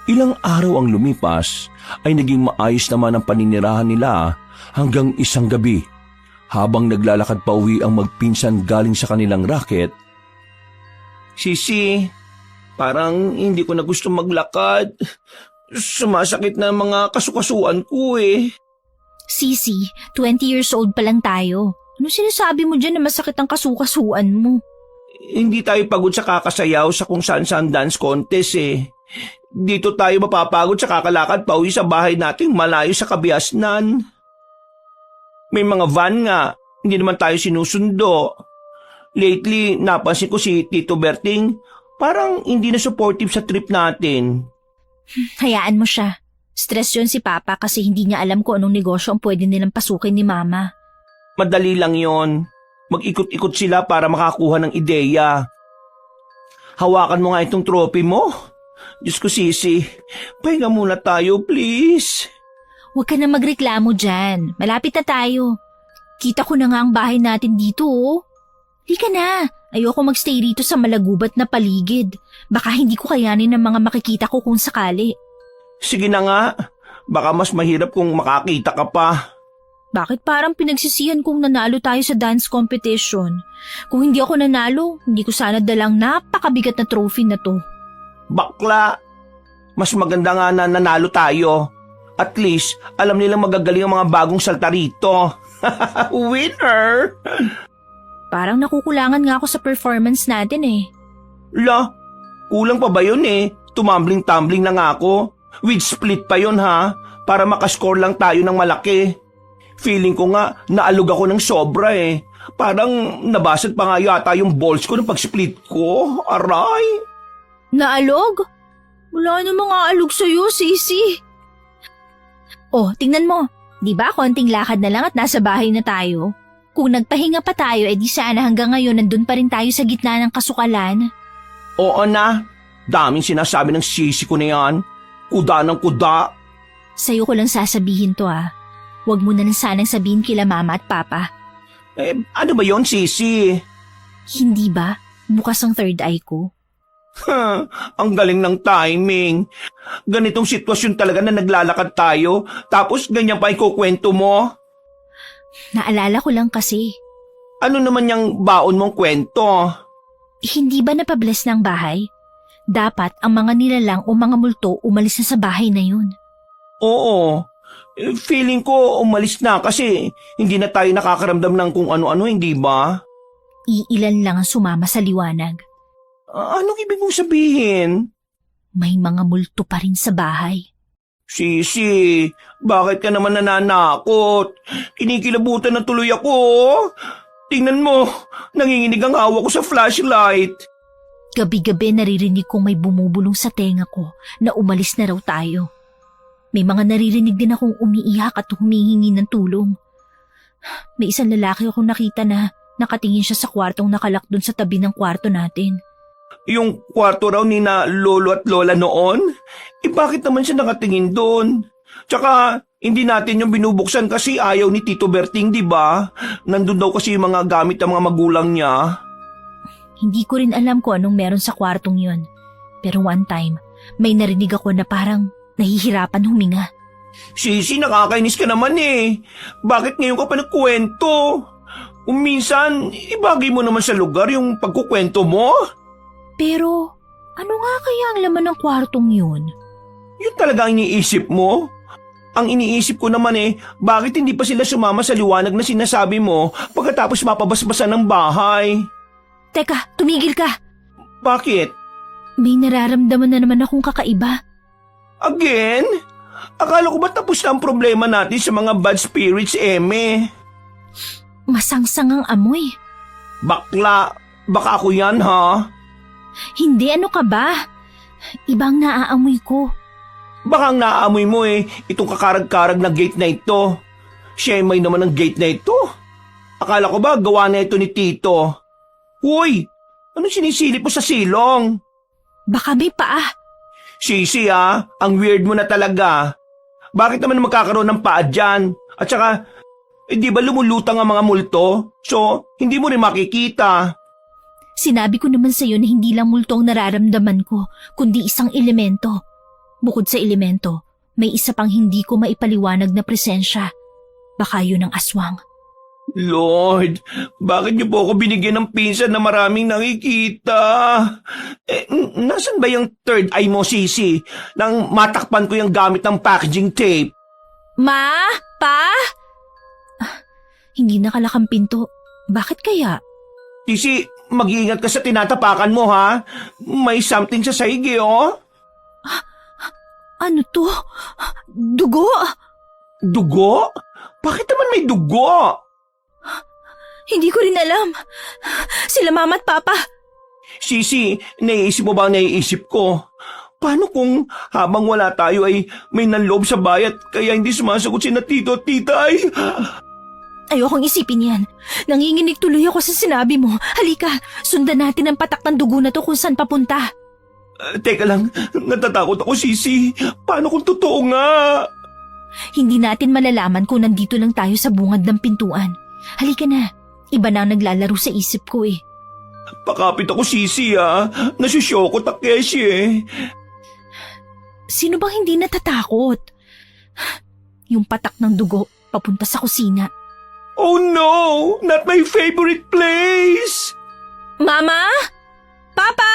Ilang araw ang lumipas ay naging maayos naman ang paninirahan nila hanggang isang gabi. Habang naglalakad pa uwi ang magpinsan galing sa kanilang racket, Sisi, parang hindi ko na gusto maglakad. Sumasakit na mga kasukasuan ko eh. Sisi, 20 years old pa lang tayo. Ano sinasabi mo dyan na masakit ang kasukasuan mo? Hindi tayo pagod sa kakasayaw sa kung saan dance contest eh. Dito tayo mapapagod sa kakalakad pa uwi sa bahay nating malayo sa kabiasnan. May mga van nga, hindi naman tayo sinusundo. Lately, napansin ko si Tito Berting, parang hindi na supportive sa trip natin. Hayaan mo siya. Stress yun si Papa kasi hindi niya alam kung anong negosyo ang pwede nilang pasukin ni Mama. Madali lang yon. Mag-ikot-ikot sila para makakuha ng ideya. Hawakan mo nga itong trophy mo. Diyos ko, Sisi, pahinga muna tayo, please. Huwag ka na magreklamo dyan. Malapit na tayo. Kita ko na nga ang bahay natin dito, oh. Di ka na. Ayoko magstay rito sa malagubat na paligid. Baka hindi ko kayanin ng mga makikita ko kung sakali. Sige na nga. Baka mas mahirap kung makakita ka pa. Bakit parang pinagsisihan kong nanalo tayo sa dance competition? Kung hindi ako nanalo, hindi ko sana dalang napakabigat na trophy na to. Bakla, mas maganda nga na nanalo tayo. At least, alam nilang magagaling ang mga bagong salta rito. Winner! Parang nakukulangan nga ako sa performance natin eh. La, kulang pa ba yun eh? Tumambling-tumbling na nga ako. With split pa yun ha, para makascore lang tayo ng malaki. Feeling ko nga, naalog ako ng sobra eh. Parang nabasag pa nga yata yung balls ko ng pag-split ko. Aray! Naalog? Wala namang aalog sa'yo, Sisi. Oh, tingnan mo. Di ba konting lakad na lang at nasa bahay na tayo? Kung nagpahinga pa tayo, edi sana hanggang ngayon nandun pa rin tayo sa gitna ng kasukalan. Oo na, daming sinasabi ng sisi ko na yan. Kuda ng kuda. Sa'yo ko lang sasabihin to ah. Huwag mo na lang sanang sabihin kila Mama at Papa. Ano ba yon, Sisi? Hindi ba? Bukas ang third eye ko. Ang galing ng timing. Ganitong sitwasyon talaga na naglalakad tayo, tapos ganyan pa ikukwento mo. Naalala ko lang kasi. Ano naman yung baon mong kwento? Hindi ba napabless ng bahay? Dapat ang mga nilalang o mga multo umalis na sa bahay na yun. Oo. Feeling ko umalis na kasi hindi na tayo nakakaramdam ng kung ano-ano, hindi ba? Iilan lang ang sumama sa liwanag. Anong ibig mong sabihin? May mga multo pa rin sa bahay. Sisi, bakit ka naman nananakot? Kinikilabutan na tuloy ako. Tingnan mo, nanginginig ang hawak ko sa flashlight. Gabi-gabi naririnig kong may bumubulong sa tenga ko na umalis na raw tayo. May mga naririnig din akong umiiyak at humihingi ng tulong. May isang lalaki akong nakita na nakatingin siya sa kwartong nakalak dun sa tabi ng kwarto natin. Yung kwarto raw ni na lolo at lola noon? Bakit naman siya nakatingin doon? Tsaka, hindi natin yung binubuksan kasi ayaw ni Tito Berting, di ba? Nandun daw kasi yung mga gamit ng mga magulang niya. Hindi ko rin alam kung anong meron sa kwartong yun. Pero one time, may narinig ako na parang nahihirapan huminga. Sisi, nakakainis ka naman eh. Bakit ngayon ka pa nagkwento? Kung minsan, ibagay mo naman sa lugar yung pagkukwento mo. Pero, ano nga kaya ang laman ng kwartong yun? Yun talaga ang iniisip mo? Ang iniisip ko naman bakit hindi pa sila sumama sa liwanag na sinasabi mo pagkatapos mapabasbasan ng bahay? Teka, tumigil ka! Bakit? May nararamdaman na naman akong kakaiba. Again? Akala ko ba tapos na ang problema natin sa mga bad spirits, Eme? Masangsang ang amoy. Bakla, baka ako yan, ha? Hindi, ano ka ba? Ibang naaamoy ko. Baka ang naaamoy mo itong kakarag-karag na gate na ito. Siya may naman ang gate na ito. Akala ko ba gawa na ito ni Tito? Huy, ano sinisilip mo sa silong? Baka may paa. Sisi ang weird mo na talaga. Bakit naman magkakaroon ng paa dyan? At saka, di ba lumulutang ang mga multo? So, hindi mo rin makikita. Sinabi ko naman sa'yo na hindi lang multo ang nararamdaman ko, kundi isang elemento. Bukod sa elemento, may isa pang hindi ko maipaliwanag na presensya. Baka yun ang aswang. Lord, bakit niyo po ako binigyan ng pinsan na maraming nakikita? Nasaan ba yung third eye mo, Sisi? Nang matakpan ko yung gamit ng packaging tape. Ma? Pa? Hindi nakalakang pinto. Bakit kaya? Sisi, mag-iingat ka sa tinatapakan mo, ha? May something sa saigi, oh. Ano to? Dugo? Dugo? Bakit naman may dugo? Hindi ko rin alam. Sila mama at papa. Sisi, naiisip mo ba ang naiisip ko? Paano kung habang wala tayo ay may nanloob sa bayat kaya hindi sumasagot si na tito at tita ay... Ayokong isipin yan. Nanginginig tuloy ako sa sinabi mo. Halika, sundan natin ang patak ng dugo na to kung saan papunta. Teka lang, natatakot ako, Sisi. Paano kung totoo nga? Hindi natin malalaman kung nandito lang tayo sa bungad ng pintuan. Halika na. Iba na ang naglalaro sa isip ko eh. Pakapit ako, Sisi, Nasusyoko Takeshi Sino bang hindi natatakot? Yung patak ng dugo papunta sa kusina. Oh no! Not my favorite place! Mama? Papa?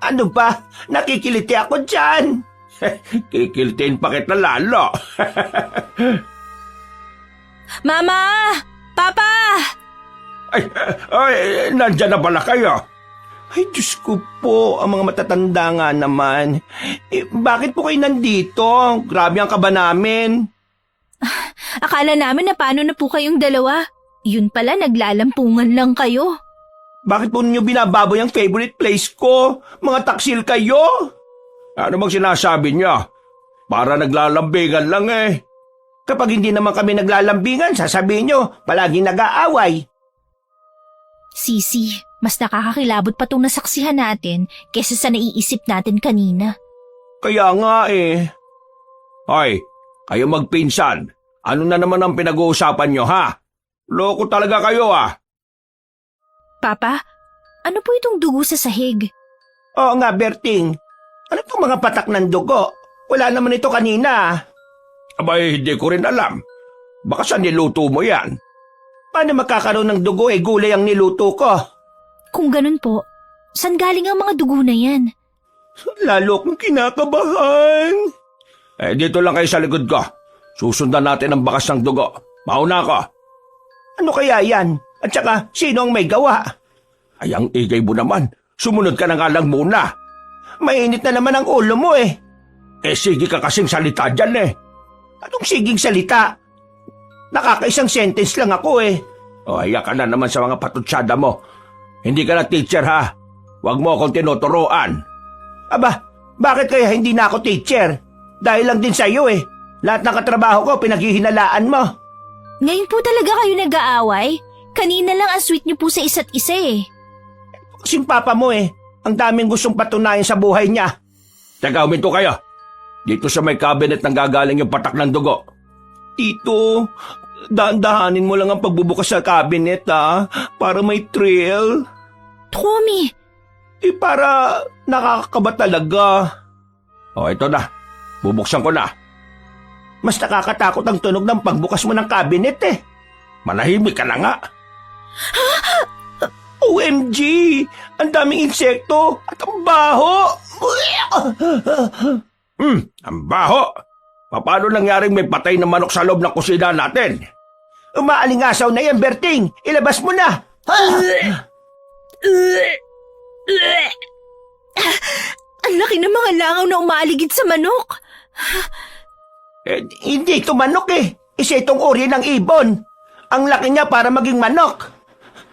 Ano ba? Nakikiliti ako dyan. Kikiltin pa kita lalo. Mama! Papa! Ay, nandyan na pala kayo. Ay, Diyos ko po, ang mga matatanda nga naman. Bakit po kayo nandito? Grabe ang kaba namin. Akala namin na paano na po kayong dalawa. Yun pala, naglalampungan lang kayo. Bakit po ninyo binababoy ang favorite place ko? Mga taksil kayo? Ano bang sinasabi niya? Para naglalambingan lang Kapag hindi naman kami naglalambingan, sasabihin nyo, palaging nag-aaway. Sisi, mas nakakakilabot pa itong nasaksihan natin kesa sa naiisip natin kanina. Kaya nga Hoy, kayo magpinsan. Ano na naman ang pinag-uusapan nyo, ha? Loko talaga kayo, Papa, ano po itong dugo sa sahig? Oo nga, Berting. Ano itong mga patak ng dugo? Wala naman ito kanina. Abay, hindi ko rin alam. Baka sa niluto mo yan. Paano makakaroon ng dugo gulay ang niluto ko? Kung ganun po, saan galing ang mga dugo na yan? Lalo akong kinakabahan. Dito lang kayo sa likod ko. Susundan natin ang bakas ng dugo. Mauna ako. Ano kaya yan? At saka, sino ang may gawa? Ay, ang igay mo naman. Sumunod ka na nga lang muna. Mainit na naman ang ulo mo eh. Sige ka kasing salita dyan eh. Anong siging salita? Nakakaisang sentence lang ako eh. Haya ka na naman sa mga patutsada mo. Hindi ka na teacher ha. Huwag mo akong tinuturuan. Aba, bakit kaya hindi na ako teacher? Dahil lang din sa iyo eh. Lahat ng katrabaho ko pinaghihinalaan mo. Ngayon po talaga kayo nag-aaway? Kanina lang ang sweet niyo po sa isa't isa eh. Kasing papa mo eh. Ang daming gustong patunayan sa buhay niya. Teka, huminto kayo. Dito sa may cabinet nang gagaling yung patak ng dugo. Tito, dahan-dahanin mo lang ang pagbubukas sa cabinet para may thrill. Tommy, Para nakakakaba talaga. Ito na. Bubuksan ko na. Mas nakakatakot ang tunog ng pagbukas mo ng cabinet eh. Manahimik ka na nga. OMG! Ang daming insekto at ang baho! Ang baho. Paano nangyaring may patay na manok sa loob ng kusina natin? Umaalingasaw na yan, Berting! Ilabas mo na! ang laki ng mga langaw na umaaligid sa manok. Hindi ito manok eh. Isa itong uri ng ibon. Ang laki niya para maging manok.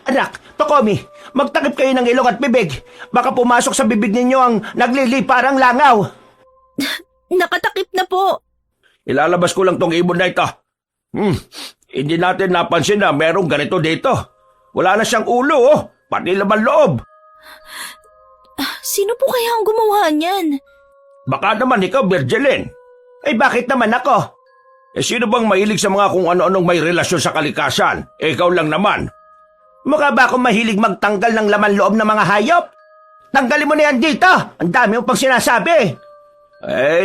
Anak, Tokomi, magtakip kayo ng ilong at bibig. Baka pumasok sa bibig ninyo ang nagliliparang langaw. Nakatakip na po. Ilalabas ko lang tong ibon na ito. Hindi natin napansin na merong ganito dito. Wala na siyang ulo pati laman loob. Sino po kaya ang gumawa niyan? Baka naman ikaw, Virgilin. Ay bakit naman ako? Sino bang mahilig sa mga kung ano-anong may relasyon sa kalikasan? Ikaw lang naman. Mukha ba akong mahilig magtanggal ng laman loob ng mga hayop? Tanggalin mo na yan dito! Ang dami mo pang sinasabi!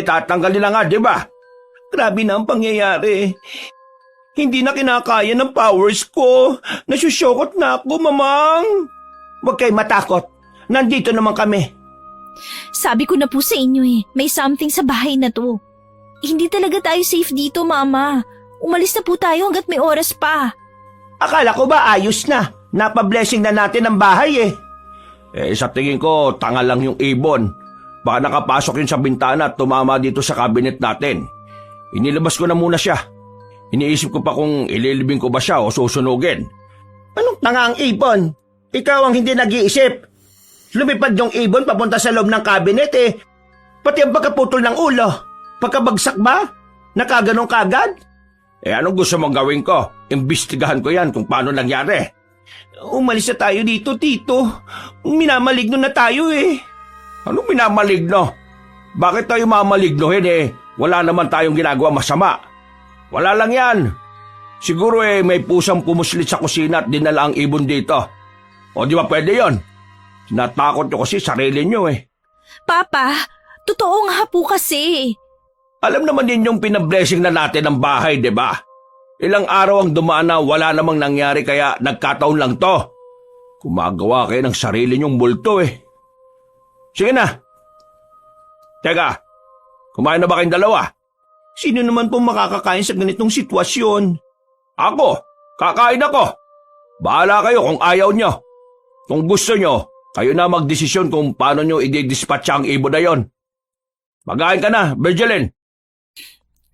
Tatanggalin na nga, di ba? Grabe na ang pangyayari. Hindi na kinakaya ng powers ko. Nasusyokot na ako, mamang. Huwag kayo matakot. Nandito naman kami. Sabi ko na po sa inyo may something sa bahay na to. Hindi talaga tayo safe dito, Mama. Umalis na po tayo hanggat may oras pa. Akala ko ba ayos na? Napablessing na natin ang bahay eh. Sa tingin ko, tanga lang yung ibon. Baka nakapasok yun sa bintana at tumama dito sa cabinet natin. Inilabas ko na muna siya. Iniisip ko pa kung ililibing ko ba siya o susunugin. Anong tanga ang ibon? Ikaw ang hindi nag-iisip. Lumipad yung ibon papunta sa loob ng cabinet eh. Pati ang pagkaputol ng ulo. Pagkabagsak ba? Nakaganong kagad? Anong gusto mong gawin ko? Imbestigahan ko yan kung paano nangyari. Umalis na tayo dito, Tito. Minamaligno na tayo eh. Anong minamaligno? Bakit tayo mamalignohin Wala naman tayong ginagawa masama. Wala lang yan. Siguro may pusang pumuslit sa kusina at dinala ang ibon dito. O di ba pwede yon? Natakot nyo kasi sarili nyo Papa, totoo nga po kasi. Alam naman ninyong pinablessing na natin ang bahay, di ba? Ilang araw ang dumaan na wala namang nangyari kaya nagkataon lang to. Gumagawa kayo ng sarili nyong multo Sige na. Teka, kumain na ba kayong dalawa? Sino naman po makakakain sa ganitong sitwasyon? Ako, kakain ako. Bahala kayo kung ayaw nyo. Kung gusto nyo, kayo na magdesisyon kung paano nyo i-dispatcha ang ibon na yon. Magain ka na, Virgilin.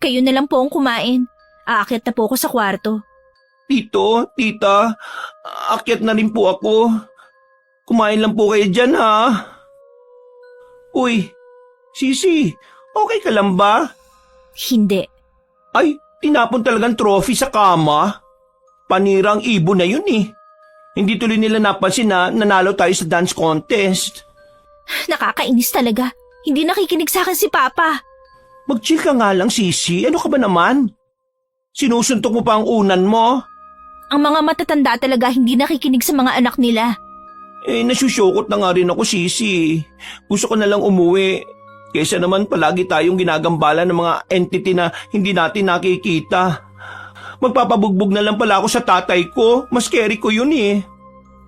Kayo na lang po ang kumain. Aakyat na po ako sa kwarto. Tito, tita, akyat na rin po ako. Kumain lang po kayo dyan ha. Uy, Sisi, okay ka lang ba? Hindi. Ay, tinapon talagang trophy sa kama. Panirang ibon na yun eh. Hindi tuloy nila napansin na nanalo tayo sa dance contest. Nakakainis talaga. Hindi nakikinig sa akin si Papa. Mag-chill ka nga lang, Sisi. Ano ka ba naman? Sinusuntok mo pa ang unan mo? Ang mga matatanda talaga hindi nakikinig sa mga anak nila. Nasusyokot na nga rin ako, Sisi. Gusto ko na lang umuwi. Kaysa naman palagi tayong ginagambala ng mga entity na hindi natin nakikita. Magpapabugbog na lang pala ako sa tatay ko. Mas scary ko yun eh.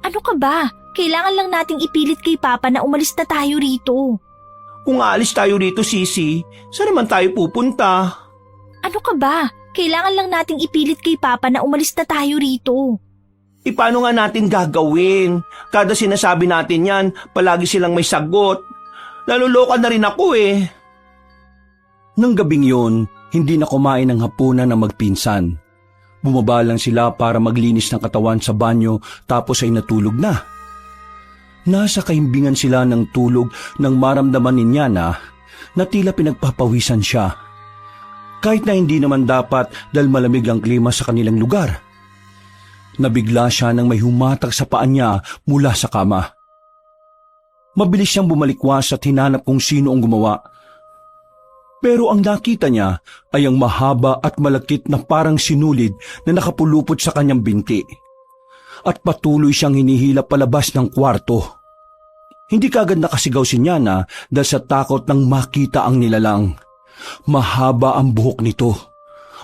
Ano ka ba? Kailangan lang nating ipilit kay Papa na umalis na tayo rito. Kung aalis tayo rito, Sisi, saan naman tayo pupunta? Ano ka ba? Kailangan lang nating ipilit kay Papa na umalis na tayo rito. Paano nga natin gagawin? Kada sinasabi natin yan, palagi silang may sagot. Naluloka na rin ako eh. Nang gabing yon, hindi na kumain ng hapunan ng magpinsan. Bumaba lang sila para maglinis ng katawan sa banyo tapos ay natulog na. Nasa kahimbingan sila ng tulog nang maramdaman ni Nyana na tila pinagpapawisan siya. Kahit na hindi naman dapat dahil malamig ang klima sa kanilang lugar. Nabigla siya nang may humatak sa paa niya mula sa kama. Mabilis siyang bumalikwas at hinanap kung sino ang gumawa. Pero ang nakita niya ay ang mahaba at malakit na parang sinulid na nakapulupot sa kanyang binti. At patuloy siyang hinihila palabas ng kwarto. Hindi kaagad nakasigaw si Nyana dahil sa takot nang makita ang nilalang. Mahaba ang buhok nito.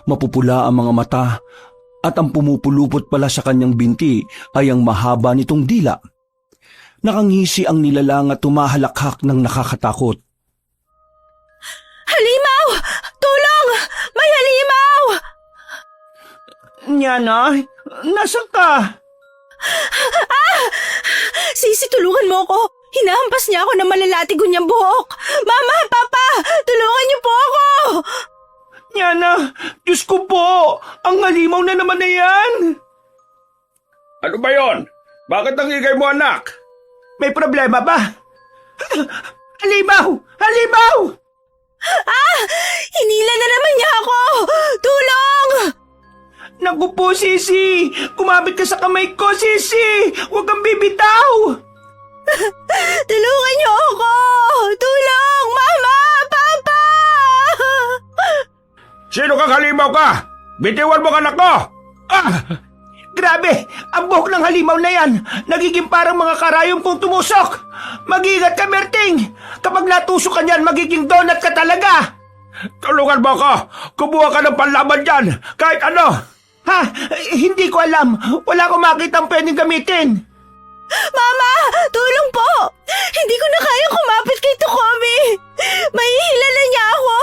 Mapupula ang mga mata at ang pumupulupot pala sa kanyang binti ay ang mahaba nitong dila. Nakangisi ang nilalang at tumahalakhak ng nakakatakot. Halimaw! Tulong! May halimaw! Nyana, nasan ka? Sisi, tulungan mo ko. Hinahampas niya ako ng malalatigo niyang buhok. Mama, Papa, tulungan niyo po ako! Nyana, Diyos ko po, ang halimaw na naman na yan. Ano ba yon? Bakit ang ingay mo, anak? May problema ba? Halimaw! Halimaw! Hinila na naman niya ako! Tulong! Naku po, Sisi! Kumabit ka sa kamay ko, Sisi! Huwag kang bibitaw! Tulungan niyo ako! Tulong! Mama! Papa! Sino kang halimaw ka? Bitiwan mo ang anak ko! Grabe! Ang buhok ng halimaw na yan! Nagiging parang mga karayom kung tumusok! Mag-ingat ka, Berting! Kapag natusok ka niyan, magiging donut ka talaga! Tulungan mo ako! Kumuha ka ng panlaban dyan! Kahit ano! Ha? Hindi ko alam. Wala akong makitang pwedeng gamitin. Mama! Tulong po! Hindi ko na kaya kumapit kay Tokomi! Mahihila na niya ako!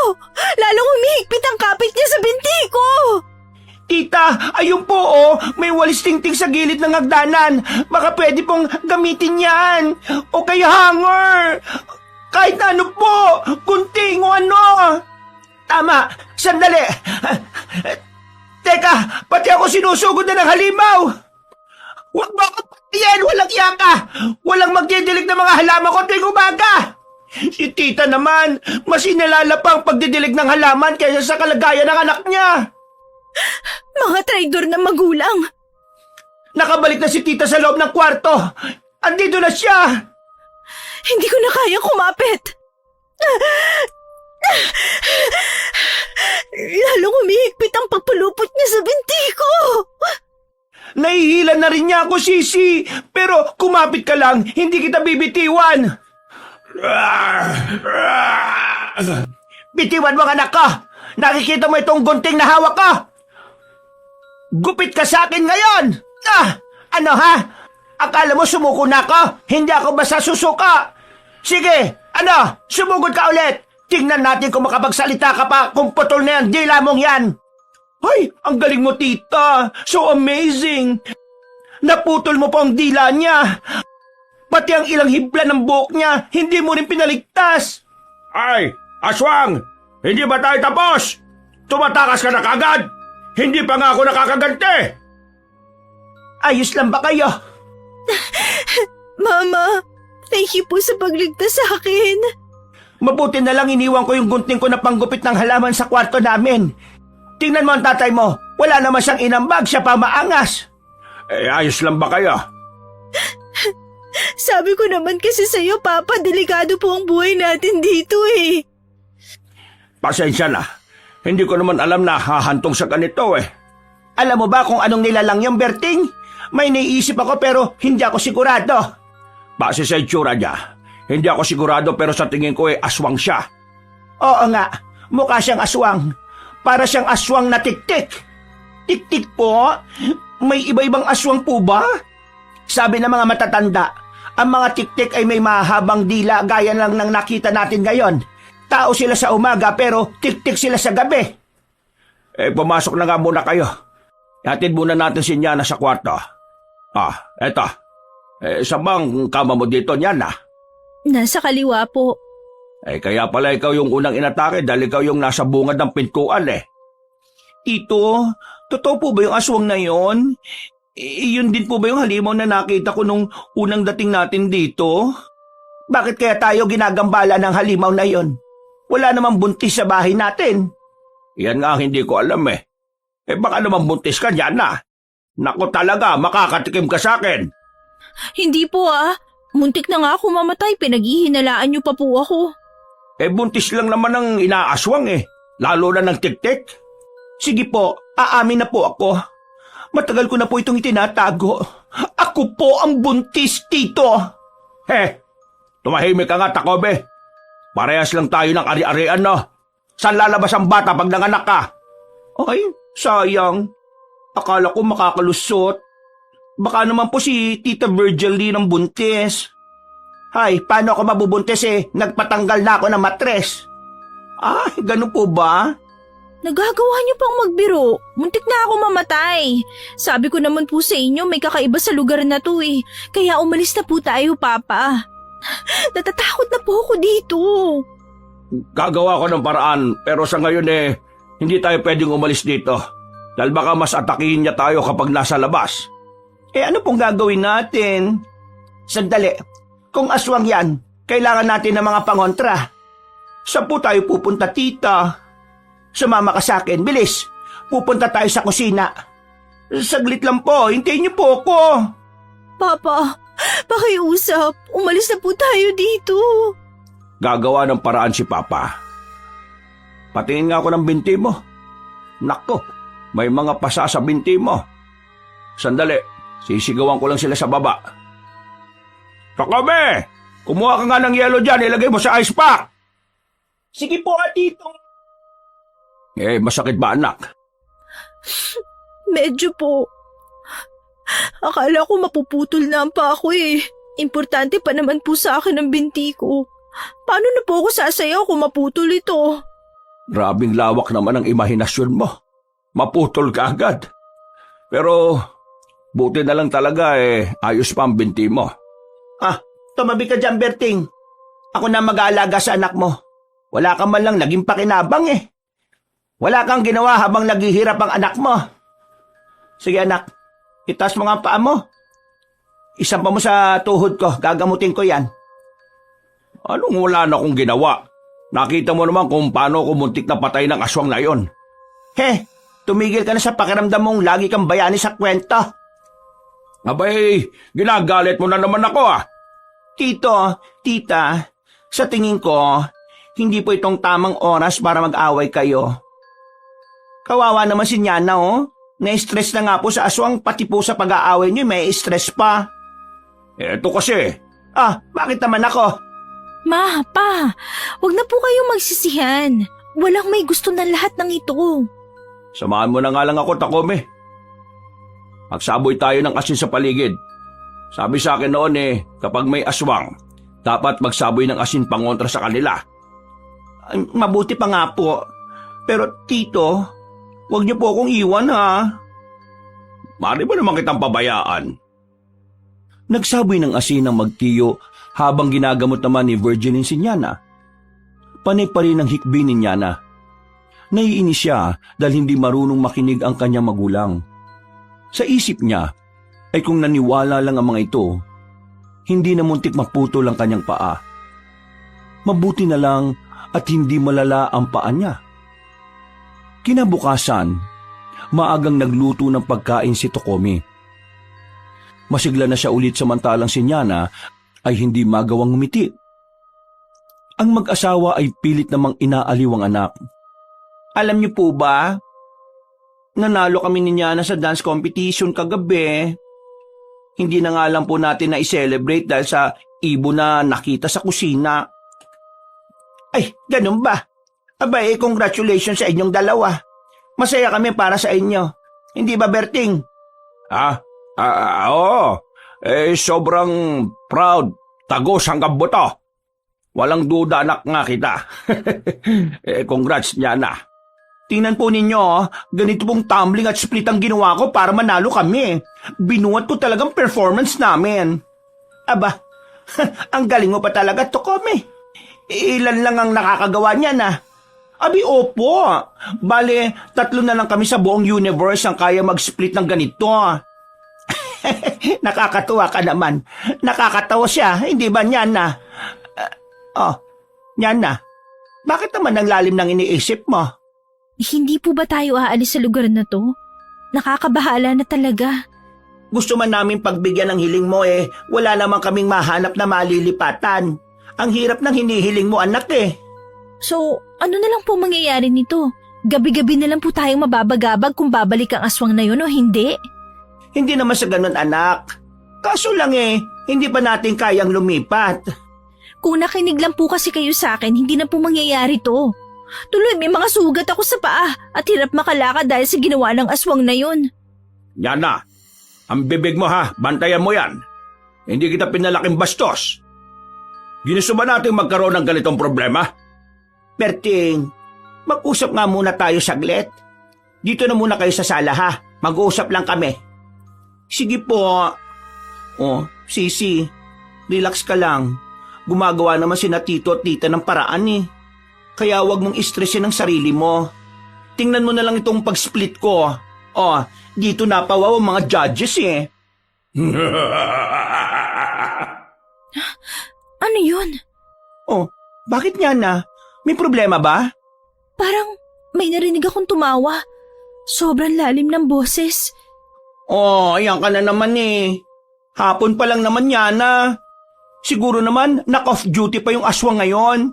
Lalong humihigpit ang kapit niya sa binti ko! Tita, ayun po oh, may walis tingting sa gilid ng hagdanan. Baka pwede pong gamitin yan. O kaya hanger. Kahit na ano po, gunting o ano. Tama, sandali. Teka, pati ako sinusugod na ng halimaw. Huwag mo ako patiyan, walang yaka. Walang magdidilig ng mga halaman ko tuwing umaga. Si tita naman, mas inalala pa ang pagdidilig ng halaman kaysa sa kalagayan ng anak niya. Mga traidor na magulang! Nakabalik na si tita sa loob ng kwarto. Andito na siya. Hindi ko na kaya kumapit! Lalong humihigpit ang pagpulupot niya sa binti ko! Nahihila na rin niya ako, Sisi. Pero kumapit ka lang, hindi kita bibitiwan. Bitiwan mo ang anak ko. Nakikita mo itong gunting na hawak ko. Gupit ka sa akin ngayon! Ano ha? Akala mo sumuko na ako? Hindi ako basta susuka! Sige, ano? Sumugod ka ulit! Tingnan natin kung makapagsalita ka pa kung putol na yan dila mong yan! Ay, ang galing mo, tita! So amazing! Naputol mo po ang dila niya! Pati ang ilang hibla ng buhok niya, hindi mo rin pinaligtas! Ay, aswang! Hindi ba tayo tapos? Tumatakas ka na kagad! Hindi pa nga ako nakakaganti! Ayos lang ba kayo? Mama, thank you po sa pagligtas sa akin. Mabuti na lang iniwan ko yung gunting ko na panggupit ng halaman sa kwarto namin. Tingnan mo ang tatay mo. Wala naman siyang inambag, siya pa maangas. Ayos lang ba kayo? Sabi ko naman kasi sa'yo, Papa, delikado po ang buhay natin dito eh. Pasensya na. Hindi ko naman alam na hahantong sa ganito eh. Alam mo ba kung anong nilalang yung Berting? May naiisip ako pero hindi ako sigurado. Base sa itsura niya, hindi ako sigurado pero sa tingin ko aswang siya. Oo nga, mukha siyang aswang. Para siyang aswang na tiktik. Tiktik po? May iba-ibang aswang po ba? Sabi ng mga matatanda, Ang mga tiktik ay may mahabang dila gaya lang ng nakita natin ngayon. Tao sila sa umaga pero tiktik sila sa gabi. Pumasok na nga muna kayo. Hatid muna natin si Nyana sa kwarto. Eto. Saan bang kama mo dito, Nyana? Nasa kaliwa po. Kaya pala ikaw yung unang inatake dahil ikaw yung nasa bungad ng pintuan Tito, totoo po ba yung aswang na yon? Yun din po ba yung halimaw na nakita ko nung unang dating natin dito? Bakit kaya tayo ginagambala ng halimaw na yon? Wala namang buntis sa bahay natin. Yan nga ang hindi ko alam baka naman buntis ka, Nyana. Naku talaga, makakatikim ka sa akin. Hindi po Muntik na nga ako mamatay, pinaghihinalaan niyo pa po ako. Buntis lang naman ang inaaswang lalo na ng tiktik. Sige po, aamin na po ako. Matagal ko na po itong itinatago. Ako po ang buntis, Tito. Tumahimik ka nga, Takobe. Parehas lang tayo ng ari-arian, no? Saan lalabas ang bata pag nanganak ka? Ay, sayang. Akala ko makakalusot. Baka naman po si Tita Virgil din ang buntis. Hay, paano ako mabubuntis Nagpatanggal na ako ng matres. Ganun po ba? Nagagawa niyo pang magbiro. Muntik na ako mamatay. Sabi ko naman po sa inyo, may kakaiba sa lugar na to Kaya umalis na po tayo, Papa. Natatakot na po ako dito. Gagawa ko ng paraan, pero sa ngayon hindi tayo pwedeng umalis dito. Dahil baka mas atakihin niya tayo kapag nasa labas. Ano pong gagawin natin? Sandali, kung aswang yan, kailangan natin ng mga pangontra. Saan po tayo pupunta, Tita? Sumama ka sa akin, bilis. Pupunta tayo sa kusina. Saglit lang po, hintayin niyo po ako. Papa, pakiusap. Umalis na po tayo dito. Gagawa ng paraan si Papa. Patingin nga ako ng binti mo. Nako, may mga pasa sa binti mo. Sandali, sisigawan ko lang sila sa baba. Takobe! Kumuha ka nga ng yelo dyan, ilagay mo sa ice pack. Sige po, Tito. Masakit ba, anak? Medyo po. Akala ko mapuputol na ang pa ako Importante pa naman po sa akin ang binti ko. Paano na po ako sasayaw kung maputol ito? Grabing lawak naman ang imahinasyon mo. Maputol ka agad. Pero buti na lang talaga ayos pa ang binti mo. Tumabi ka dyan, Berting. Ako na mag-aalaga sa anak mo. Wala ka man lang naging pakinabang Wala kang ginawa habang naghihirap ang anak mo. Sige anak, itaas mo nga ang paa mo. Isang pa mo sa tuhod ko, gagamutin ko yan. Anong wala na akong ginawa? Nakita mo naman kung paano ako muntik na patay ng aswang na yon. Tumigil ka na sa pakiramdam mong lagi kang bayani sa kwento. Abay, ginagalit mo na naman ako Tito, Tita, sa tingin ko, hindi po itong tamang oras para mag-away kayo. Kawawa naman si Nyana Na-stress na nga po sa aswang, pati po sa pag-aaway niyo may stress pa. Eto kasi. Bakit naman ako? Ma, Pa, wag na po kayong magsisihan. Walang may gusto ng lahat ng ito. Samahan mo na nga lang ako, Takome. Magsaboy tayo ng asin sa paligid. Sabi sa akin noon kapag may aswang, dapat magsaboy ng asin pangontra sa kanila. Mabuti pa nga po. Pero Tito, huwag niyo po akong iwan Mari ba naman kitang pabayaan? Nagsaboy ng asin ang magtiyo habang ginagamot naman ni Virgilin si Nyana. Panay pa rin ang hikbi ni Nyana. Naiinis siya dahil hindi marunong makinig ang kanyang magulang. Sa isip niya ay kung naniwala lang ang mga ito, hindi na muntik maputol ang kanyang paa. Mabuti na lang at hindi malala ang paa niya. Kinabukasan, maagang nagluto ng pagkain si Tokomi. Masigla na siya ulit samantalang si Nyana ay hindi magawang ngumiti. Ang mag-asawa ay pilit namang inaaliw ang anak. Alam niyo po ba? Nanalo kami ni Nyana sa dance competition kagabi. Hindi na nga lang po natin na i-celebrate dahil sa ibon na nakita sa kusina. Ay, ganun ba? Abay, congratulations sa inyong dalawa. Masaya kami para sa inyo. Hindi ba, Berting? Oo. sobrang proud. Tagos hanggang buto. Walang duda anak nga kita. Congrats niya na. Tingnan po ninyo, ganito pong tumbling at split ang ginawa ko para manalo kami. Binuhat ko talagang performance namin. Aba, ang galing mo pa talaga, Tokomi. Ilan lang ang nakakagawa niya na. Abi, opo. Bale, 3 na lang kami sa buong universe ang kaya mag-split ng ganito. Nakakatuwa ka naman. Nakakatawa siya, hindi ba niyan na? Niyan na. Bakit naman ang lalim ng iniisip mo? Hindi po ba tayo aalis sa lugar na to? Nakakabahala na talaga. Gusto man namin pagbigyan ng hiling mo wala naman kaming mahanap na malilipatan. Ang hirap ng hinihiling mo, anak So, ano na lang po mangyayari nito? Gabi-gabi na lang po tayong mababagabag kung babalik ang aswang na yun o hindi? Hindi naman sa ganun, anak. Kaso lang hindi pa natin kayang lumipat. Kung nakinig lang po kasi kayo sa akin, hindi na po mangyayari to. Tuloy may mga sugat ako sa paa at hirap makalakad dahil sa ginawa ng aswang na yun. Yan na. Ang bibig mo ha, bantayan mo yan. Hindi kita pinalaking bastos. Ginusto ba natin magkaroon ng ganitong problema? Berting, mag-usap nga muna tayo saglit. Dito na muna kayo sa sala ha. Mag-uusap lang kami. Sige po. Sisi, relax ka lang. Gumagawa naman sina tito at tita ng paraan Kaya wag mong istresin ang sarili mo. Tingnan mo na lang itong pag-split ko. Dito napawaw ang mga judges Ano yun? Bakit nga na? May problema ba? Parang may narinig akong tumawa. Sobrang lalim ng boses. Ayan ka na naman Hapon pa lang naman yan Siguro naman, knock-off duty pa yung aswang ngayon.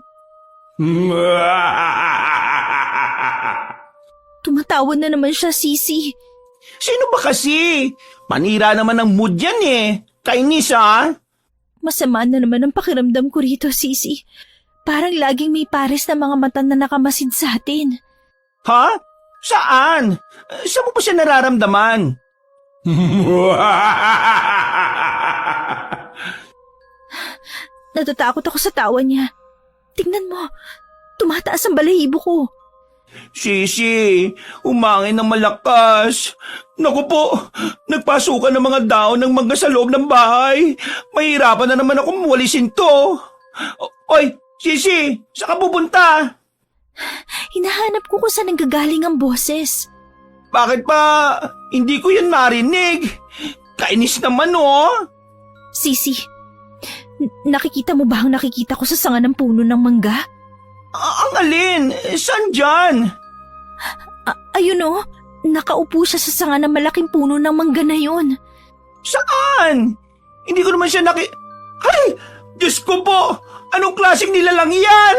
Tumatawa na naman siya, Sisi. Sino ba kasi? Panira naman ang mood yan Kainis Masama na naman ang pakiramdam ko rito, Sisi. Parang laging may pares na mga mata na nakamasid sa atin. Ha? Saan? Saan mo pa siya nararamdaman? Natatakot ako sa tawa niya. Tingnan mo, tumataas ang balahibo ko. Sisi, umangin ng malakas. Naku po, nagpasukan ng mga daon ng mangga sa loob ng bahay. Mahirapan na naman akong walisin to. Oy, Sisi, saan ka pupunta? Hinahanap ko kung saan nanggagaling ang boses. Bakit pa? Hindi ko yan marinig. Kainis naman Sisi, nakikita mo ba ang nakikita ko sa sanga ng puno ng mangga? Ang alin? Saan dyan? Ayun nakaupo siya sa sanga ng malaking puno ng mangga na yun. Saan? Hindi ko naman siya Ay! Diyos ko po! Anong klaseng nilalang yan?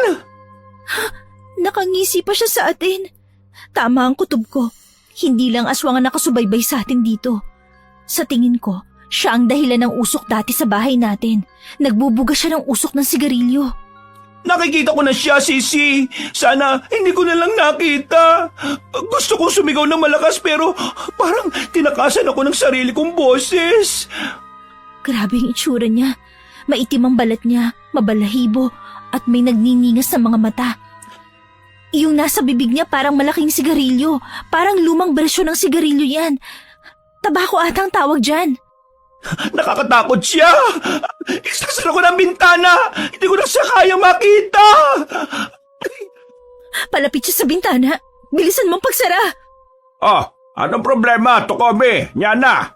Nakangisi pa siya sa atin. Tama ang kutob ko. Hindi lang aswang ang nakasubaybay sa atin dito. Sa tingin ko, siya ang dahilan ng usok dati sa bahay natin. Nagbubuga siya ng usok ng sigarilyo. Nakikita ko na siya, Sisi. Sana hindi ko na lang nakita. Gusto kong sumigaw ng malakas pero parang tinakasan ako ng sarili kong boses. Grabe ang itsura niya. Maitim ang balat niya, mabalahibo, at may nagniningas sa mga mata. Yung nasa bibig niya parang malaking sigarilyo. Parang lumang bersyon ng sigarilyo yan. Tabako atang tawag dyan. Nakakatakot siya. Isasara ko ng bintana. Hindi ko na siya kaya makita. Palapit siya sa bintana. Bilisan mong pagsara. Anong problema, Tokomi? Yan na.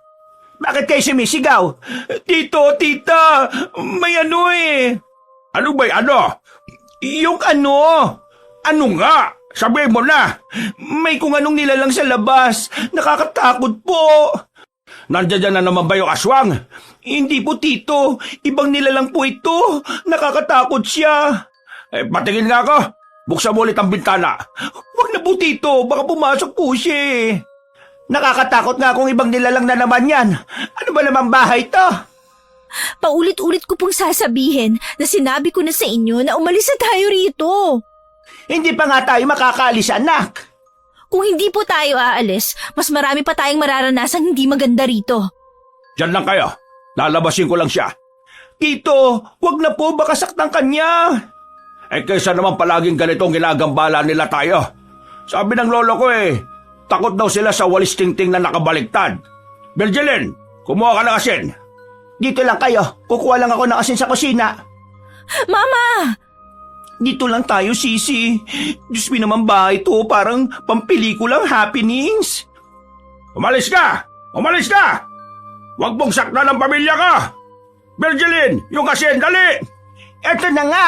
Bakit kayo sumisigaw? Tito, tita, may Ano ba Yung ano? Ano nga? Sabihin mo na. May kung anong nilalang sa labas. Nakakatakot po. Nandiyan na naman ba yung aswang? Hindi po, tito. Ibang nilalang po ito. Nakakatakot siya. Patingin nga ako. Buksan mo ulit ang bintana. Huwag na po, tito. Baka pumasok po siya Nakakatakot nga kung ibang nilalang na naman yan. Ano ba namang bahay to? Paulit-ulit ko pong sasabihin na sinabi ko na sa inyo na umalis na tayo rito. Hindi pa nga tayo makakaalis, anak. Kung hindi po tayo aalis, mas marami pa tayong mararanasang hindi maganda rito. Diyan lang kayo. Lalabasin ko lang siya. Tito, wag na po, baka saktan kanya. Eh kaysa naman palaging ganitong ginagambala nila tayo. Sabi ng lolo ko takot daw sila sa walis tingting na nakabaliktad. Bergelin, kumuha ka ng asin. Dito lang kayo, kukuha lang ako ng asin sa kusina. Mama! Dito lang tayo, Sisi. Diyos mo naman ba ito? Parang pampelikulang happenings. Umalis ka! Umalis ka! Huwag mong sakna ng pamilya ka! Bergelin, yung asin, dali! Eto na nga!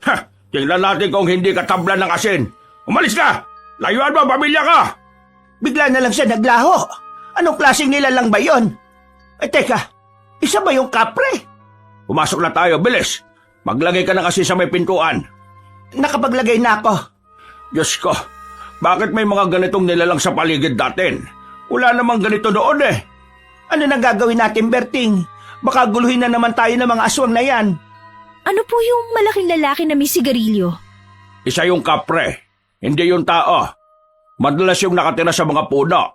Ha! Tingnan natin kung hindi ka tablan ng asin. Umalis ka! Layuan mo, pamilya ka! Bigla na lang siya naglaho. Anong klaseng nilalang ba yon? Teka, isa ba yung kapre? Pumasok na tayo, bilis! Maglagay ka ng asin sa may pintuan. Nakapaglagay na ako. Diyos ko, bakit may mga ganitong nilalang sa paligid natin? Wala namang ganito noon Ano nang gagawin natin, Berting? Baka guluhin na naman tayo ng mga aswang na yan. Ano po yung malaking lalaki na may sigarilyo? Isa yung kapre, hindi yung tao. Madalas yung nakatira sa mga puno.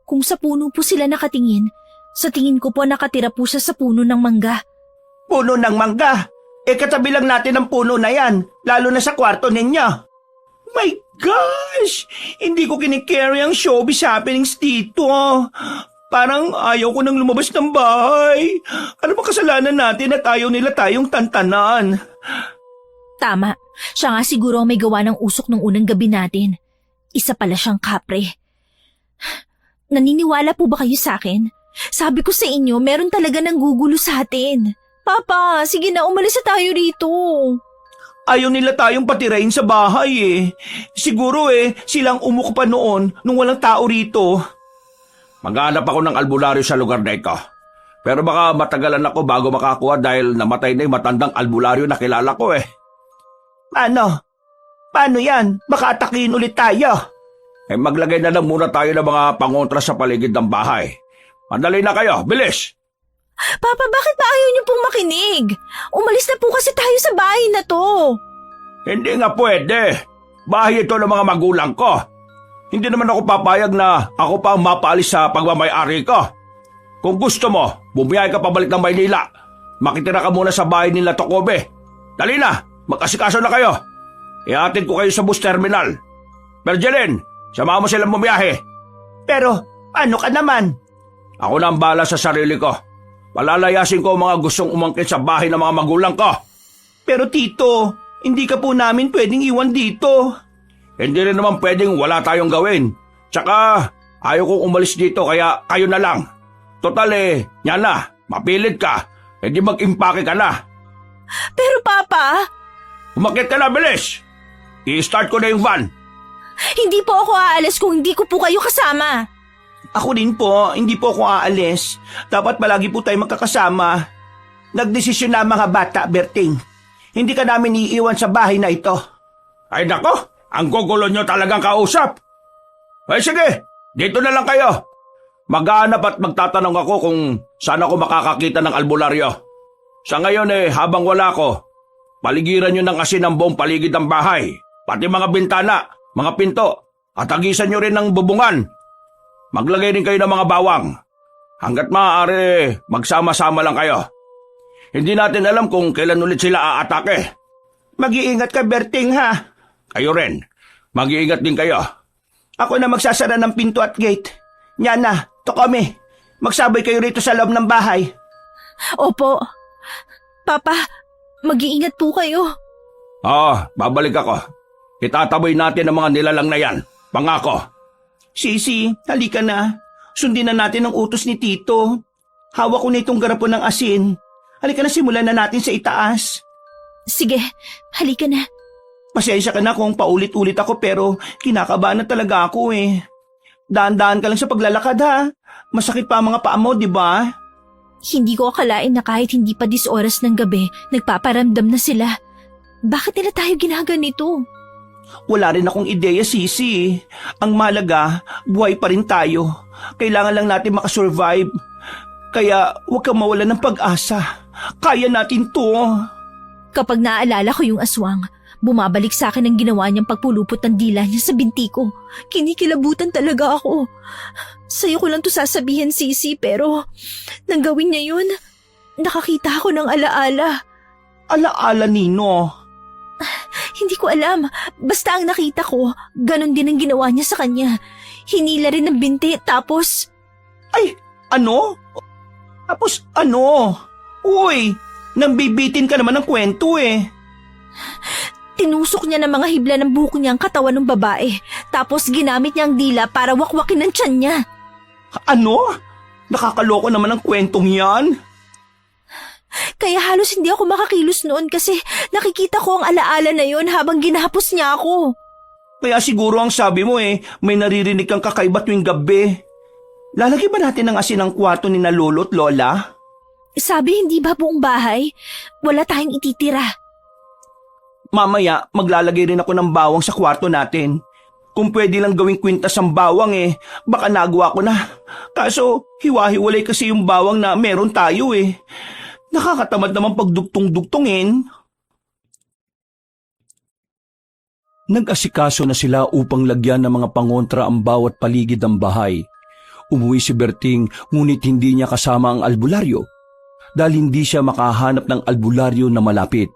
Kung sa puno po sila nakatingin, sa tingin ko po nakatira po siya sa puno ng mangga. Puno ng mangga. Katabi lang natin ang puno na yan, lalo na sa kwarto ninyo. My gosh! Hindi ko kinikerry ang showbiz happenings dito. Parang ayaw ko nang lumabas ng bahay. Ano ba kasalanan natin at ayaw nila tayong tantanan? Tama, siya nga siguro ang may gawa ng usok nung unang gabi natin. Isa pala siyang kapre. Naniniwala po ba kayo sa akin? Sabi ko sa inyo, meron talaga nang gugulo sa atin. Papa, sige na, umalis na tayo rito. Ayaw nila tayong patirain sa bahay Siguro silang umuko pa noon nung walang tao rito. Maghanap ako ng albularyo sa lugar na ito. Pero baka matagalan ako bago makakuha dahil namatay na yung matandang albularyo na kilala ko Ano? Paano yan? Baka atakin ulit tayo. Maglagay na lang muna tayo ng mga pangontra sa paligid ng bahay. Mandali na kayo, bilis! Papa, bakit ba ayaw niyo pong makinig? Umalis na po kasi tayo sa bahay na to. Hindi nga pwede. Bahay ito ng mga magulang ko. Hindi naman ako papayag na ako pa ang mapaalis sa pagmamay-ari ko. Kung gusto mo, bumiyay ka pabalik ng Maynila. Makitira ka muna sa bahay nila Tokobe. Dali na, magkasikaso na kayo. Ihatid ko kayo sa bus terminal. Bergelin, samahan mo silang bumiyahe. Pero, ano ka naman? Ako na ang bahala sa sarili ko. Palalayasin ko ang mga gustong umangkin sa bahay ng mga magulang ko. Pero Tito, hindi ka po namin pwedeng iwan dito. Hindi rin naman pwedeng wala tayong gawin. Tsaka, ayaw kong umalis dito kaya kayo na lang. Total yan na, mapilit ka. Hindi mag-impake ka na. Pero Papa... Umakyat ka na, bilis! I-start ko na yung van. Hindi po ako aalis kung hindi ko po kayo kasama. Ako din po, hindi po ako aalis. Dapat palagi po tayo magkakasama. Nagdesisyon na mga bata, Berting. Hindi ka namin iiwan sa bahay na ito. Ay nako, ang gugulo nyo talagang kausap. Ay sige, dito na lang kayo. Maghahanap at magtatanong ako kung saan ako makakakita ng albularyo. Sa ngayon habang wala ko, paligiran nyo ng asin ang buong paligid ng bahay. Pati mga bintana, mga pinto, at hagisan nyo rin ng bubungan. Maglagay din kayo ng mga bawang. Hanggat maaari, magsama-sama lang kayo. Hindi natin alam kung kailan ulit sila aatake. Mag-iingat ka, Berting, ha? Kayo rin. Mag-iingat din kayo. Ako na magsasara ng pinto at gate. Nyana, Tokome, magsabay kayo rito sa loob ng bahay. Opo. Papa, mag-iingat po kayo. Babalik ako. Itataboy natin ang mga nilalang na yan. Pangako. Sisi, halika na. Sundin na natin ang utos ni Tito. Hawak ko na itong garapon ng asin. Halika na, simulan na natin sa itaas. Sige, halika na. Pasensya ka na kung paulit-ulit ako pero kinakabahan na talaga ako Daan-daan ka lang sa paglalakad ha. Masakit pa ang mga paa mo, di ba? Hindi ko akalain na kahit hindi pa 10 oras ng gabi, nagpaparamdam na sila. Bakit nila tayo ginaganito? Wala rin akong ideya, Sisi. Ang mahalaga, buhay pa rin tayo. Kailangan lang natin makasurvive. Kaya huwag kang mawalan ng pag-asa. Kaya natin to. Kapag naaalala ko yung aswang, Bumabalik sa akin ang ginawa niyang pagpulupot ng dila niya sa binti ko. Kinikilabutan talaga ako. Sa'yo ko lang to sasabihin, Sisi, pero nang gawin niya yun, nakakita ako ng alaala. Alaala, Nino. Hindi ko alam. Basta ang nakita ko, ganon din ang ginawa niya sa kanya. Hinila rin ng binti, tapos... Ay, ano? Tapos ano? Uy, nambibitin ka naman ng kwento eh. Tinusok niya ng mga hibla ng buhok niya ang katawan ng babae. Tapos ginamit niya ang dila para wakwakin ang tiyan niya. Ano? Nakakaloko naman ang kwentong yan. Kaya halos hindi ako makakilos noon kasi nakikita ko ang alaala na yon habang ginahapos niya ako. Kaya siguro ang sabi mo eh, may naririnig kang kakaiba tuwing gabi. Lalagay ba natin ng asin ang kwarto ni na lolo at lola? Sabi hindi ba buong bahay? Wala tayong ititira. Mamaya, maglalagay rin ako ng bawang sa kwarto natin. Kung pwede lang gawing kwintas ang bawang eh, baka nagawa ko na. Kaso, hiwa-hiwalay kasi yung bawang na meron tayo eh. Nakakatamad naman pagdugtong-dugtongin. Nag-asikaso na sila upang lagyan ng mga pangontra ang bawat paligid ng bahay. Umuwi si Berting ngunit hindi niya kasama ang albularyo dahil hindi siya makahanap ng albularyo na malapit.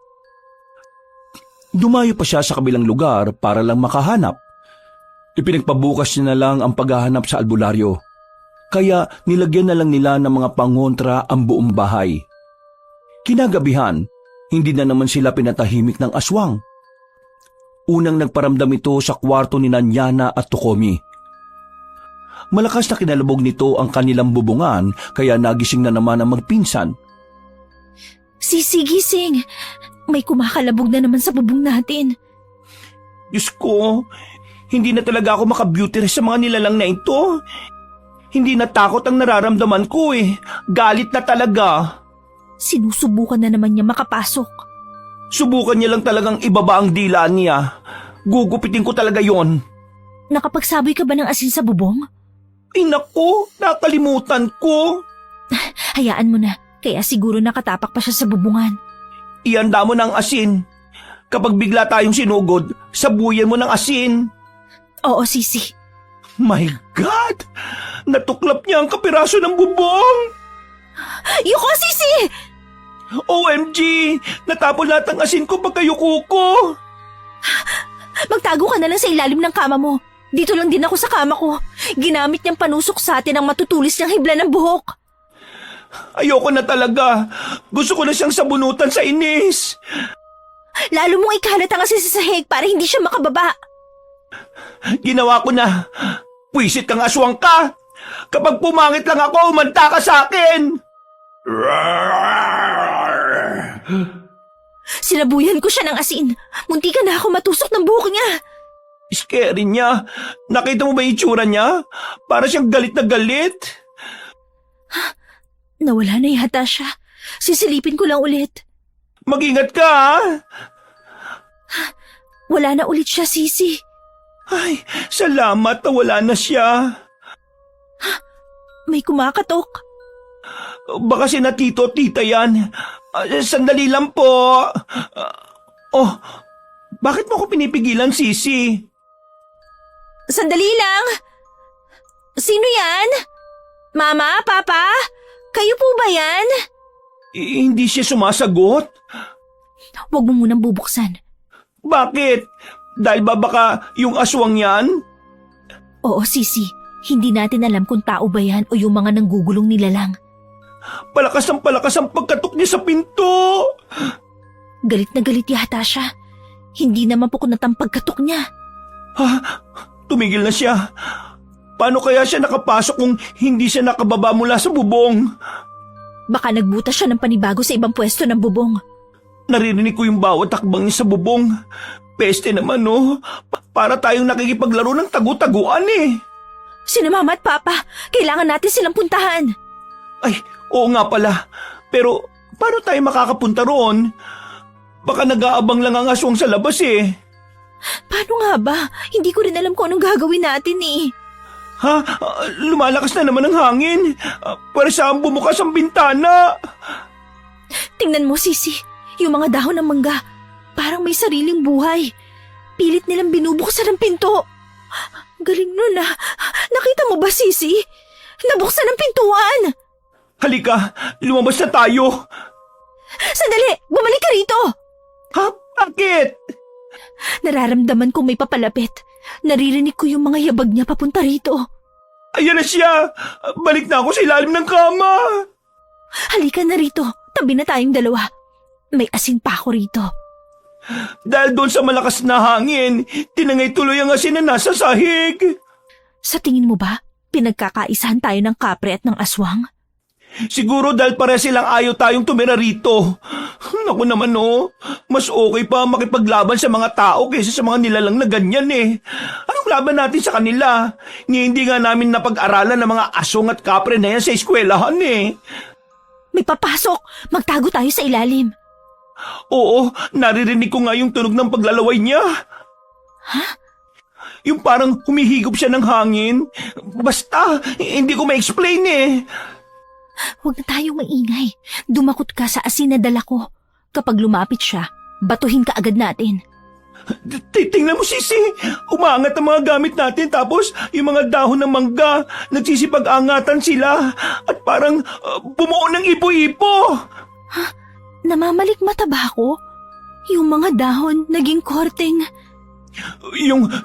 Dumayo pa siya sa kabilang lugar para lang makahanap. Ipinagpabukas niya na lang ang paghahanap sa albularyo. Kaya nilagyan na lang nila ng mga pangontra ang buong bahay. Kinagabihan, hindi na naman sila pinatahimik ng aswang. Unang nagparamdam ito sa kwarto ni Nanyana at Tokomi. Malakas na kinalabog nito ang kanilang bubungan kaya nagising na naman ang magpinsan. Sisi, gising. May kumakalabog na naman sa bubong natin. Diyos ko, hindi na talaga ako makabeauty rest sa mga nilalang na ito. Hindi na takot ang nararamdaman ko eh. Galit na talaga. Sinusubukan na naman niya makapasok. Subukan niya lang talagang ibaba ang dila niya. Gugupitin ko talaga yon. Nakapagsaboy ka ba ng asin sa bubong? Ay naku, nakalimutan ko. Hayaan mo na, kaya siguro nakatapak pa siya sa bubungan. Ihanda mo ng asin. Kapag bigla tayong sinugod, sabuyan mo ng asin. Oo, Sisi. My God! Natuklap niya ang kapiraso ng bubong! Yuko, Sisi! OMG! Natapon lahat ang asin ko pagkayuko ko! Magtago ka na lang sa ilalim ng kama mo. Dito lang din ako sa kama ko. Ginamit niyang panusok sa atin ang matutulis niyang hibla ng buhok. Ayoko na talaga. Gusto ko na siyang sabunutan sa inis. Lalo mong ikalat ang asin sa sahig para hindi siya makababa. Ginawa ko na. Pwisit kang aswang ka. Kapag pumangit lang ako, umanta ka sa akin. Sinabuyan ko siya ng asin. Munti ka na ako matusok ng buhok niya. Scary niya. Nakita mo ba yung itsura niya? Para siyang galit na galit. Nawala na yata siya. Sisilipin ko lang ulit. Mag-ingat ka, ha? Wala na ulit siya, Sisi. Ay, salamat na wala na siya. May kumakatok. Baka sina tito o tita yan. Sandali lang po. Bakit mo ako pinipigilan, Sisi? Sandali lang. Sino yan? Mama, Papa? Kayo po ba yan? Hindi siya sumasagot. Huwag mo munang bubuksan. Bakit? Dahil ba baka yung aswang yan? Oo, Sisi. Hindi natin alam kung tao ba yan o yung mga nanggugulong nila lang. Palakas ang pagkatok niya sa pinto. Galit na galit yata siya. Hindi naman po kunat ang pagkatok niya. Ha? Tumigil na siya. Paano kaya siya nakapasok kung hindi siya nakababa mula sa bubong? Baka nagbutas siya ng panibago sa ibang pwesto ng bubong. Naririnig ko yung bawat takbang niya sa bubong. Peste naman, no? Para tayong nakikipaglaro ng tagu-taguan eh. Sina Mama at Papa, kailangan natin silang puntahan. Ay, oo nga pala. Pero paano tayo makakapunta roon? Baka nag-aabang lang ang aswang sa labas eh. Paano nga ba? Hindi ko rin alam kung anong gagawin natin eh. Ha? Lumalakas na naman ang hangin. Para saan bumukas ang bintana? Tingnan mo, Sisi. Yung mga dahon ng mangga. Parang may sariling buhay. Pilit nilang binubuksan ang pinto. Galing nun ah. Nakita mo ba, Sisi? Nabuksan ang pintuan. Halika, lumabas na tayo. Sandali! Bumalik ka rito! Ha? Bakit? Nararamdaman kong may papalapit. Naririnig ko yung mga yabag niya papunta rito. Ayan na siya. Balik na ako sa ilalim ng kama. Halika na rito. Tabi na tayong dalawa. May asin pa ako rito. Dahil doon sa malakas na hangin, tinangay tuloy ang asin na nasa sahig. Sa tingin mo ba, pinagkakaisahan tayo ng kapre at ng aswang? Siguro dahil pare silang ayaw tayong tumira rito. Naku naman mas okay pa makipaglaban sa mga tao kaysa sa mga nilalang na ganyan eh. Anong laban natin sa kanila? Hindi nga namin napag-aralan ng mga aswang at kapre na yan sa eskwelahan eh. May papasok! Magtago tayo sa ilalim. Oo, naririnig ko nga yung tunog ng paglalaway niya. Ha? Yung parang humihigop siya ng hangin. Basta, hindi ko ma-explain eh. Huwag na tayong maingay. Dumakot ka sa asin na dala ko. Kapag lumapit siya, batuhin ka agad natin. Tingnan mo, Sisi. Umaangat ang mga gamit natin tapos yung mga dahon ng mangga, nagsisipag-angatan sila at parang bumuo ng ipo-ipo. Namamalik mata ba ako? Yung mga dahon naging korteng.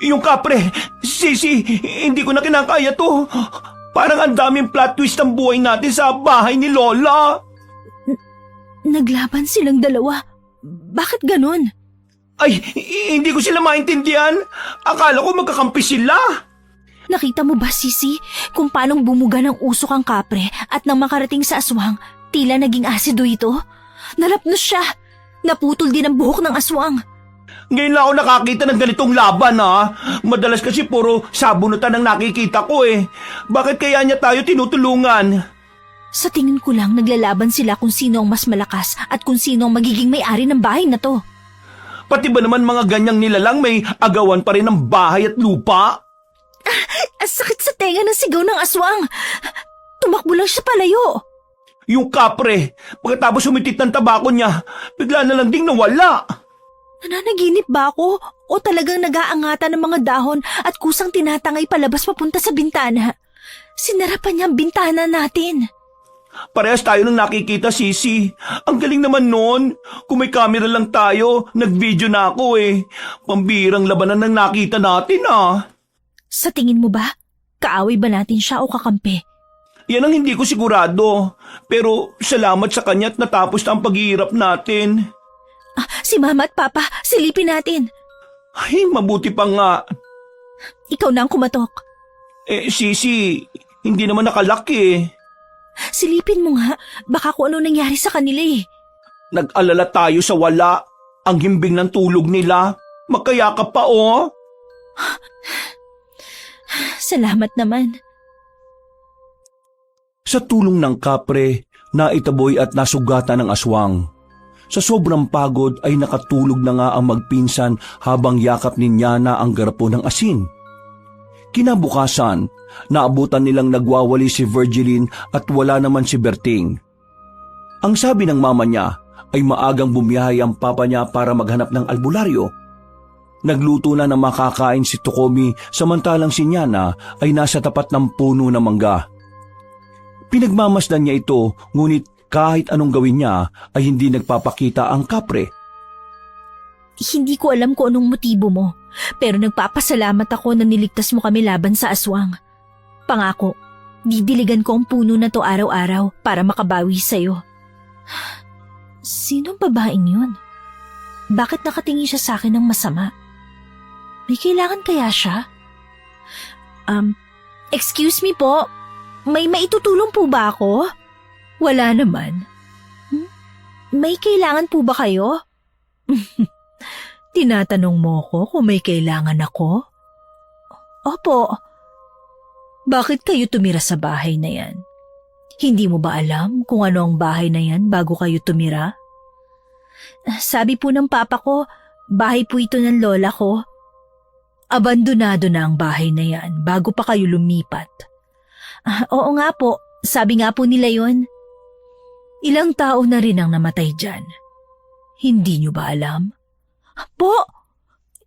Yung kapre, Sisi, hindi ko na kinakaya to. Parang ang daming plot twist ang buhay natin sa bahay ni Lola. Naglaban silang dalawa. Bakit ganun? Ay, hindi ko sila maintindihan. Akala ko magkakampi sila. Nakita mo ba, Sisi, kung paanong bumuga ng usok ang kapre at nang makarating sa aswang, tila naging asido ito? Nalapnos siya. Naputol din ang buhok ng aswang. Ngayon lang ako nakakita ng ganitong laban ha. Madalas kasi puro sabunutan ang nakikita ko eh. Bakit kaya niya tayo tinutulungan? Sa tingin ko lang naglalaban sila kung sino ang mas malakas at kung sino ang magiging may-ari ng bahay na to. Pati ba naman mga ganyang nilalang may agawan pa rin ng bahay at lupa? Ang sakit sa tenga ng sigaw ng aswang. Tumakbo lang siya palayo. Yung kapre, pagkatapos humitit ng tabako niya, bigla na lang ding nawala. Nananaginip ba ako o talagang nag-aangatan ng mga dahon at kusang tinatangay palabas papunta sa bintana? Sinarapan niya ang bintana natin. Parehas tayo nang nakikita, Sisi. Ang galing naman nun. Kung may camera lang tayo, nag-video na ako eh. Pambirang labanan ng nakita natin ah. Sa tingin mo ba, kaaway ba natin siya o kakampi? Yan ang hindi ko sigurado. Pero salamat sa kanya't natapos na ang paghihirap natin. Si Mama at Papa, silipin natin. Ay, mabuti pa nga. Ikaw na ang kumatok. Sisi, hindi naman nakalaki eh. Silipin mo nga, baka kung ano nangyari sa kanila eh. Nag-alala tayo sa wala. Ang himbing ng tulog nila. Magkayakap pa oh. Salamat naman. Sa tulong ng kapre, naitaboy at nasugatan ng aswang. Sa sobrang pagod ay nakatulog na nga ang magpinsan habang yakap ni Nyana ang garapo ng asin. Kinabukasan, naabutan nilang nagwawali si Virgiline at wala naman si Berting. Ang sabi ng mama niya ay maagang bumiyahe ang papa niya para maghanap ng albularyo. Nagluto na ng makakain si Tokomi samantalang si Nyana ay nasa tapat ng puno ng mangga. Pinagmamasdan niya ito ngunit kahit anong gawin niya ay hindi nagpapakita ang kapre. Hindi ko alam kung anong motibo mo, pero nagpapasalamat ako na niligtas mo kami laban sa aswang. Pangako, didiligan ko ang puno na to araw-araw para makabawi sa'yo. Sinong babaeng yun? Bakit nakatingin siya sa akin ng masama? May kailangan kaya siya? Excuse me po, may maitutulong po ba ako? Wala naman. May kailangan po ba kayo? Tinatanong mo ko kung may kailangan ako? Opo. Bakit kayo tumira sa bahay na yan? Hindi mo ba alam kung ano ang bahay na yan bago kayo tumira? Sabi po ng papa ko, bahay po ito ng lola ko. Abandonado na ang bahay na yan bago pa kayo lumipat. Oo nga po, sabi nga po nila yon. Ilang tao na rin ang namatay dyan. Hindi nyo ba alam? Po?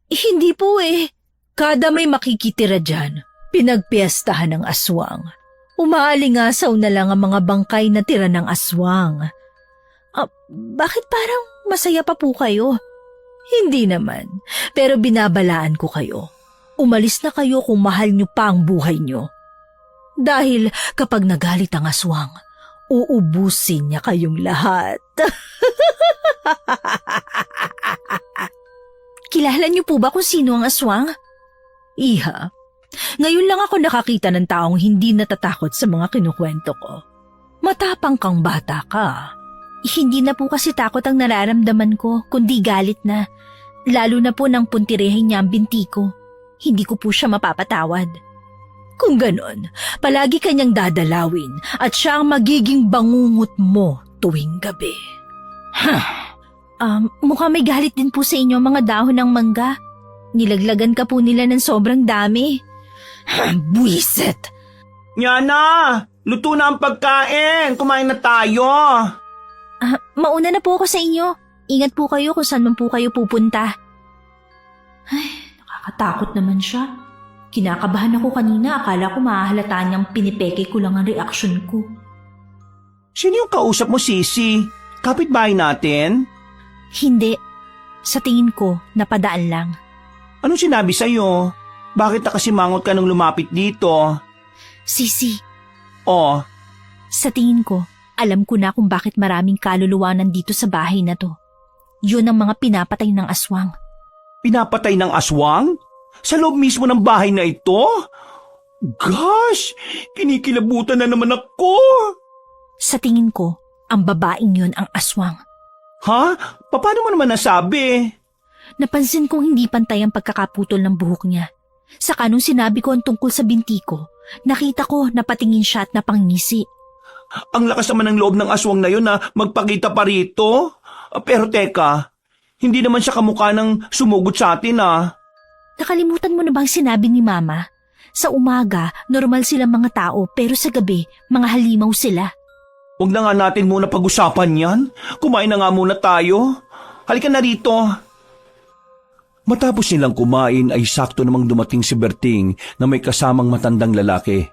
Hindi po eh. Kada may makikitira dyan, pinagpiestahan ng aswang. Umaalingasaw na lang ang mga bangkay na tira ng aswang. Bakit parang masaya pa po kayo? Hindi naman, pero binabalaan ko kayo. Umalis na kayo kung mahal nyo pa ang buhay nyo. Dahil kapag nagalit ang aswang, uubusin niya kayong lahat. Kilala niyo po ba kung sino ang aswang? Iha, ngayon lang ako nakakita ng taong hindi natatakot sa mga kinukwento ko. Matapang kang bata ka. Hindi na po kasi takot ang nararamdaman ko, kundi galit na. Lalo na po nang puntirehin niya ang binti ko. Hindi ko po siya mapapatawad. Kung ganon, palagi kanyang dadalawin at siya ang magiging bangungot mo tuwing gabi. Mukhang may galit din po sa inyo mga dahon ng mangga. Nilaglagan ka po nila ng sobrang dami. Buwiset! Yana, luto na ang pagkain. Kumain na tayo. Mauna na po ako sa inyo. Ingat po kayo kung saan man po kayo pupunta. Ay, nakakatakot naman siya. Kinakabahan ako kanina. Akala ko mahahalata niyang pinipeke ko lang ang reaksyon ko. Sino yung kausap mo, Sisi? Kapitbahay natin? Hindi. Sa tingin ko, napadaan lang. Anong sinabi sa'yo? Bakit nakasimangot ka nung lumapit dito? Sisi, Oh, sa tingin ko, alam ko na kung bakit maraming kaluluwa nandito sa bahay na to. Yun ang mga pinapatay ng aswang. pinapatay ng aswang? Sa loob mismo ng bahay na ito? Gosh, kinikilabutan na naman ako. Sa tingin ko, ang babaeng yun ang aswang. Ha? Paano mo naman nasabi? Napansin kong hindi pantay ang pagkakaputol ng buhok niya. Saka nung sinabi ko ang tungkol sa binti ko, nakita ko na patingin siya at napangisi. Ang lakas naman ng loob ng aswang na yun na magpakita pa rito. Pero teka, hindi naman siya kamukha ng sumugot sa atin Nakalimutan mo na bang sinabi ni Mama? Sa umaga, normal silang mga tao pero sa gabi, mga halimaw sila. Huwag na nga natin muna pag-usapan yan. Kumain na nga muna tayo. Halika na rito. Matapos nilang kumain ay sakto namang dumating si Berting na may kasamang matandang lalaki.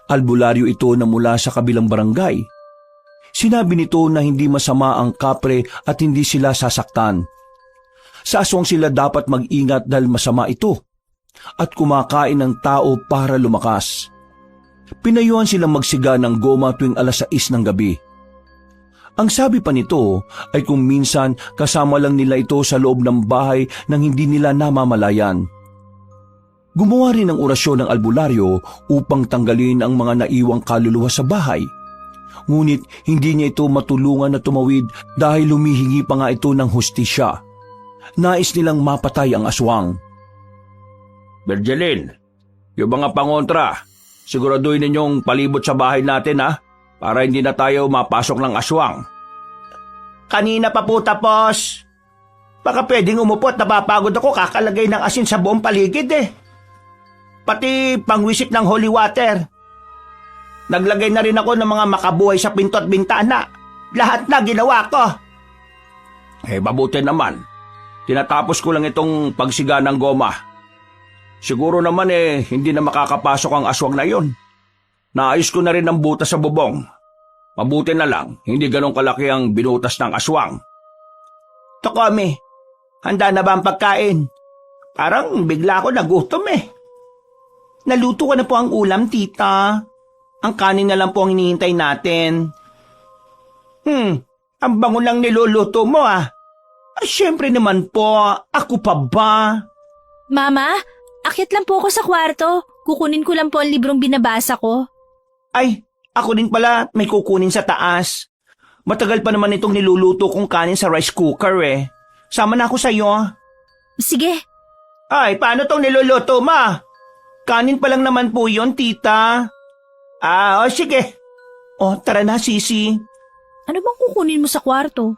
Albularyo ito na mula sa kabilang barangay. Sinabi nito na hindi masama ang kapre at hindi sila sasaktan. Sa aswang sila dapat mag-ingat dahil masama ito at kumakain ng tao para lumakas. Pinayuhan silang magsiga ng goma tuwing 6:00 ng gabi. Ang sabi pa nito ay kung minsan kasama lang nila ito sa loob ng bahay nang hindi nila namamalayan. Gumawa rin ng orasyon ng albularyo upang tanggalin ang mga naiwang kaluluwa sa bahay. Ngunit hindi niya ito matulungan na tumawid dahil humihingi pa nga ito ng hustisya. Nais nilang mapatay ang aswang. Bergelin, yung mga pangontra, siguraduhin ninyong palibot sa bahay natin para hindi na tayo mapasok ng aswang. Kanina pa po tapos. Baka pwedeng umupo at napapagod ako kakalagay ng asin sa buong paligid Pati pangwisip ng holy water. Naglagay na rin ako ng mga makabuhay sa pinto at bintana. Lahat na ginawa ko. Mabuti naman. Tinatapos ko lang itong pagsiga ng goma. Siguro naman hindi na makakapasok ang aswang na yon. Naayos ko na rin ang butas sa bubong. Mabuti na lang, hindi ganong kalaki ang binutas ng aswang. Tokomi, handa na ba ang pagkain? Parang bigla ako nagutom Naluto ko na po ang ulam, tita. Ang kanin na lang po ang hinihintay natin. Ang bango lang niluluto mo Siyempre naman po, ako pa ba? Mama, akyat lang po ako sa kwarto. Kukunin ko lang po ang librong binabasa ko. Ay, ako din pala may kukunin sa taas. Matagal pa naman itong niluluto kong kanin sa rice cooker Sama na ako sa'yo. Sige. Ay, paano tong niluluto, ma? Kanin pa lang naman po yon, tita. Sige. Tara na, Sisi. Ano bang kukunin mo sa kwarto?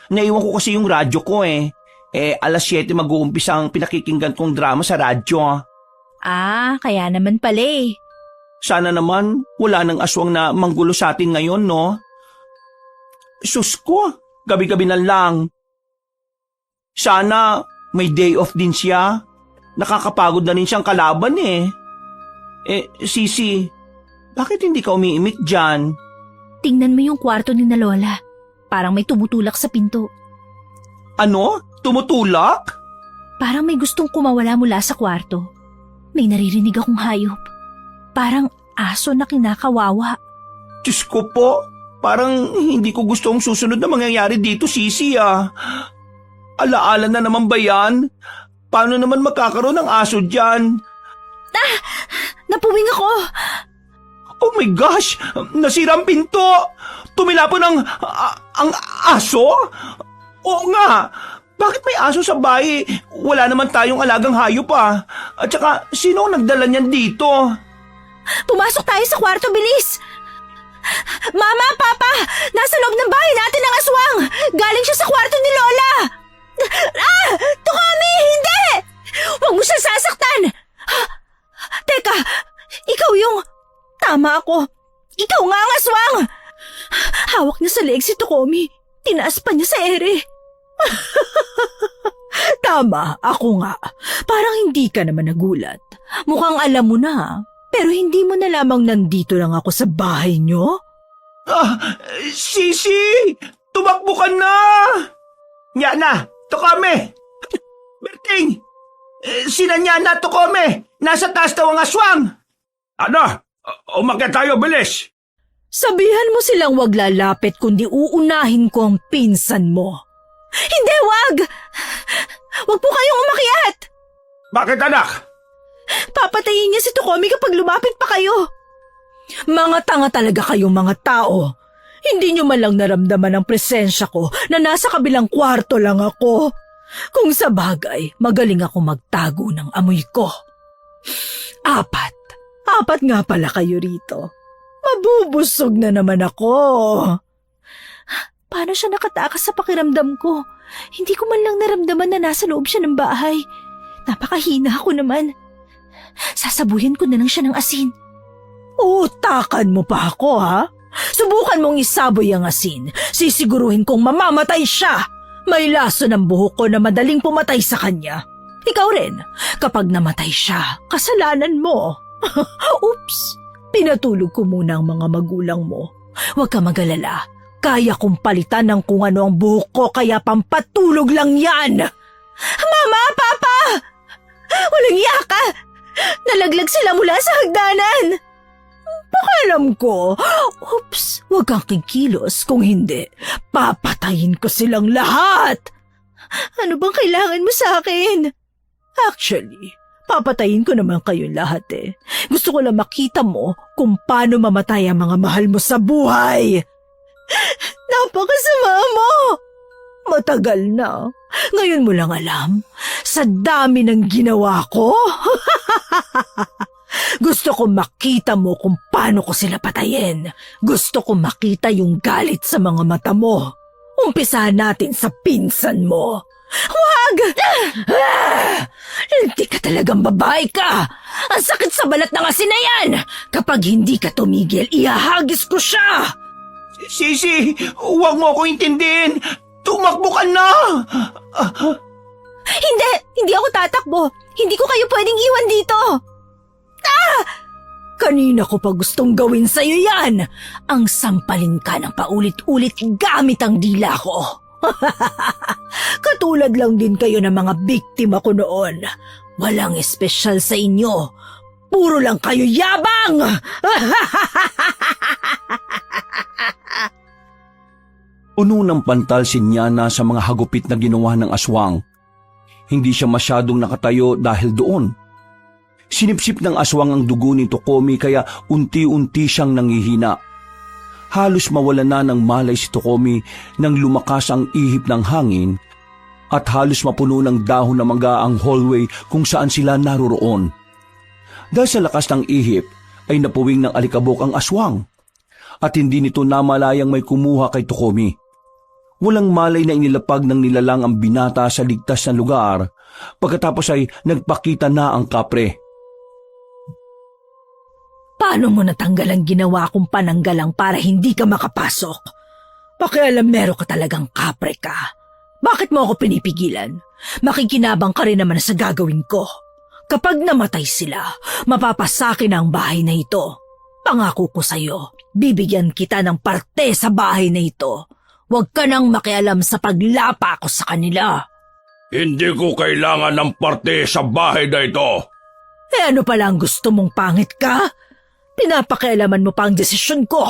Naiwan ko kasi yung radyo ko 7:00 mag-uumpisa ang pinakikinggan kong drama sa radyo. Kaya naman pala Sana naman wala nang aswang na manggulo sa atin ngayon, no? Sus ko, gabi-gabi na lang. Sana may day off din siya. Nakakapagod na rin siyang kalaban eh. Sisi, bakit hindi ka umiimik dyan? Tingnan mo yung kwarto ni na Lola. Parang may tumutulak sa pinto. Ano? Tumutulak? Parang may gustong kumawala mula sa kwarto. May naririnig akong hayop. Parang aso na kinakawawa. Diyos ko po, parang hindi ko gusto ang susunod na mangyayari dito, Sisi ah. Alaala na naman ba yan? Paano naman magkakaroon ng aso dyan? Napuwing ako! Oh my gosh! Nasira ang pinto! Tumilapon ang aso? Oo nga! Bakit may aso sa bahay? Wala naman tayong alagang hayop ah. At saka, sino ang nagdala niyan dito? Pumasok tayo sa kwarto, bilis! Mama, Papa! Nasa loob ng bahay natin ang aswang! Galing siya sa kwarto ni Lola! Tukami! Hindi! Huwag mo siya sasaktan! Teka! Ikaw yung... Tama ako! Ikaw nga ang aswang! Hawak niya sa leeg si Tokomi. Tinaas pa niya sa ere. Tama, ako nga. Parang hindi ka naman nagulat. Mukhang alam mo na, pero hindi mo na lamang nandito lang ako sa bahay nyo? Sisi! Tumakbo ka na! Nyana! Tokome! Berting! Sina Nyana, Tokome! Nasa taas daw ang aswang! Ano? Umakyat tayo, bilis! Sabihan mo silang wag lalapit kundi uunahin ko ang pinsan mo. Hindi, wag! Wag po kayong umakyat! Bakit, anak? Papatayin niya si Tokomi kapag lumapit pa kayo. Mga tanga talaga kayong mga tao. Hindi nyo man lang naramdaman ang presensya ko na nasa kabilang kwarto lang ako. Kung sa bagay, magaling ako magtago ng amoy ko. Apat nga pala kayo rito. Mabubusog na naman ako. Paano siya nakatakas sa pakiramdam ko? Hindi ko man lang naramdaman na nasa loob siya ng bahay. Napakahina ako naman. Sasabuhin ko na lang siya ng asin. Utakan mo pa ako, ha? Subukan mong isaboy ang asin. Sisiguruhin kong mamamatay siya. May laso ng buhok ko na madaling pumatay sa kanya. Ikaw rin, kapag namatay siya, kasalanan mo. Oops, pinatulog ko muna ang mga magulang mo. Huwag ka mag-alala. Kaya kong palitan ng kung ano ang buhok ko kaya pampatulog lang yan. Mama! Papa! Walang iya ka! Nalaglag sila mula sa hagdanan! Pakialam ko. Oops, huwag kang kikilos. Kung hindi, papatayin ko silang lahat. Ano bang kailangan mo sa akin? Actually, papatayin ko naman kayo lahat eh. Gusto ko lang makita mo kung paano mamatay ang mga mahal mo sa buhay. Napakasama mo! Matagal na. Ngayon mo lang alam. Sa dami ng ginawa ko. Gusto ko makita mo kung paano ko sila patayin. Gusto ko makita yung galit sa mga mata mo. Umpisahan natin sa pinsan mo. Wag! Hindi ka talagang babae ka. Ang sakit sa balat ng asin na yan. Kapag hindi ka tumigil, ihahagis ko siya. Sisi, huwag mo ako intindihin. Tumakbo ka na! Hindi ako tatakbo. Hindi ko kayo pwedeng iwan dito. Kanina ko pa gustong gawin sa'yo yan. Ang sampalin ka ng paulit-ulit gamit ang dila ko. Katulad lang din kayo ng mga biktima ko noon. Walang espesyal sa inyo. Puro lang kayo yabang! Puno ng pantal si Nyana sa mga hagupit na ginawa ng aswang. Hindi siya masyadong nakatayo dahil doon. Sinipsip ng aswang ang dugo ni Tokomi kaya unti-unti siyang nangihina. Halos mawala na ng malay si Tokomi nang lumakas ang ihip ng hangin at halos mapuno ng dahon na mangga ang hallway kung saan sila naroroon. Dahil sa lakas ng ihip ay napuwing ng alikabok ang aswang at hindi nito namalayang may kumuha kay Tokomi. Walang malay na inilapag ng nilalang ang binata sa ligtas na lugar pagkatapos ay nagpakita na ang kapre. Paano mo natanggal ang ginawa kong pananggalang para hindi ka makapasok? Pakialamero ka talagang kapre ka. Bakit mo ako pinipigilan? Makikinabang ka rin naman sa gagawin ko. Kapag namatay sila, mapapasakin ang bahay na ito. Pangako ko sa'yo, bibigyan kita ng parte sa bahay na ito. Huwag ka nang makialam sa paglapa ko sa kanila. Hindi ko kailangan ng parte sa bahay na ito. Eh ano pala ang gusto mong pangit ka? Pinapakialaman mo pa ang desisyon ko.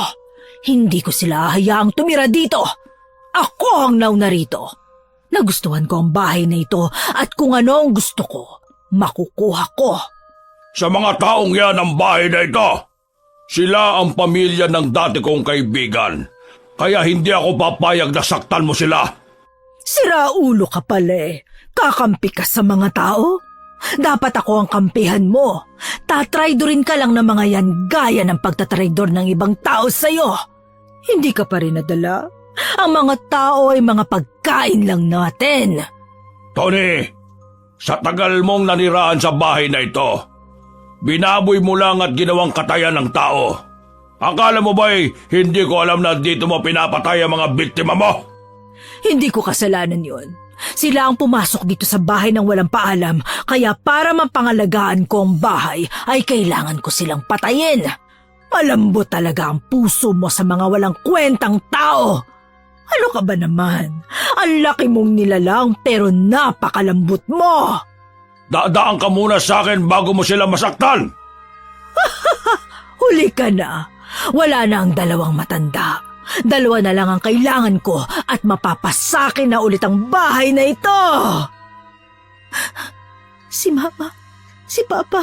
Hindi ko sila hayaang tumira dito. Ako ang nauna rito. Nagustuhan ko ang bahay na ito at kung ano ang gusto ko, makukuha ko. Sa mga taong yan ang bahay na ito, sila ang pamilya ng dati kong kaibigan. Kaya hindi ako papayag na saktan mo sila. Sira ulo ka pala eh. Kakampi ka sa mga tao? Dapat ako ang kampihan mo. Tatraydorin ka lang ng mga yan gaya ng pagtatraydor ng ibang tao sa'yo. Hindi ka pa rin nadala. Ang mga tao ay mga pagkain lang natin. Tony, sa tagal mong naniraan sa bahay na ito, binaboy mo lang at ginawang katayan ng tao. Akala mo ba'y hindi ko alam na dito mo pinapatay ang mga biktima mo? Hindi ko kasalanan yun. Sila ang pumasok dito sa bahay ng walang paalam, kaya para mapangalagaan ko ang bahay ay kailangan ko silang patayin. Malambot talaga ang puso mo sa mga walang kwentang tao. Ano ka ba naman? Ang laki mong nilalang pero napakalambot mo. Dadaan ka muna sa akin bago mo sila masaktan. Huli ka na. Wala na ang dalawang matanda. 2 na lang ang kailangan ko at mapapasakin na ulit ang bahay na ito. Si Mama, si Papa,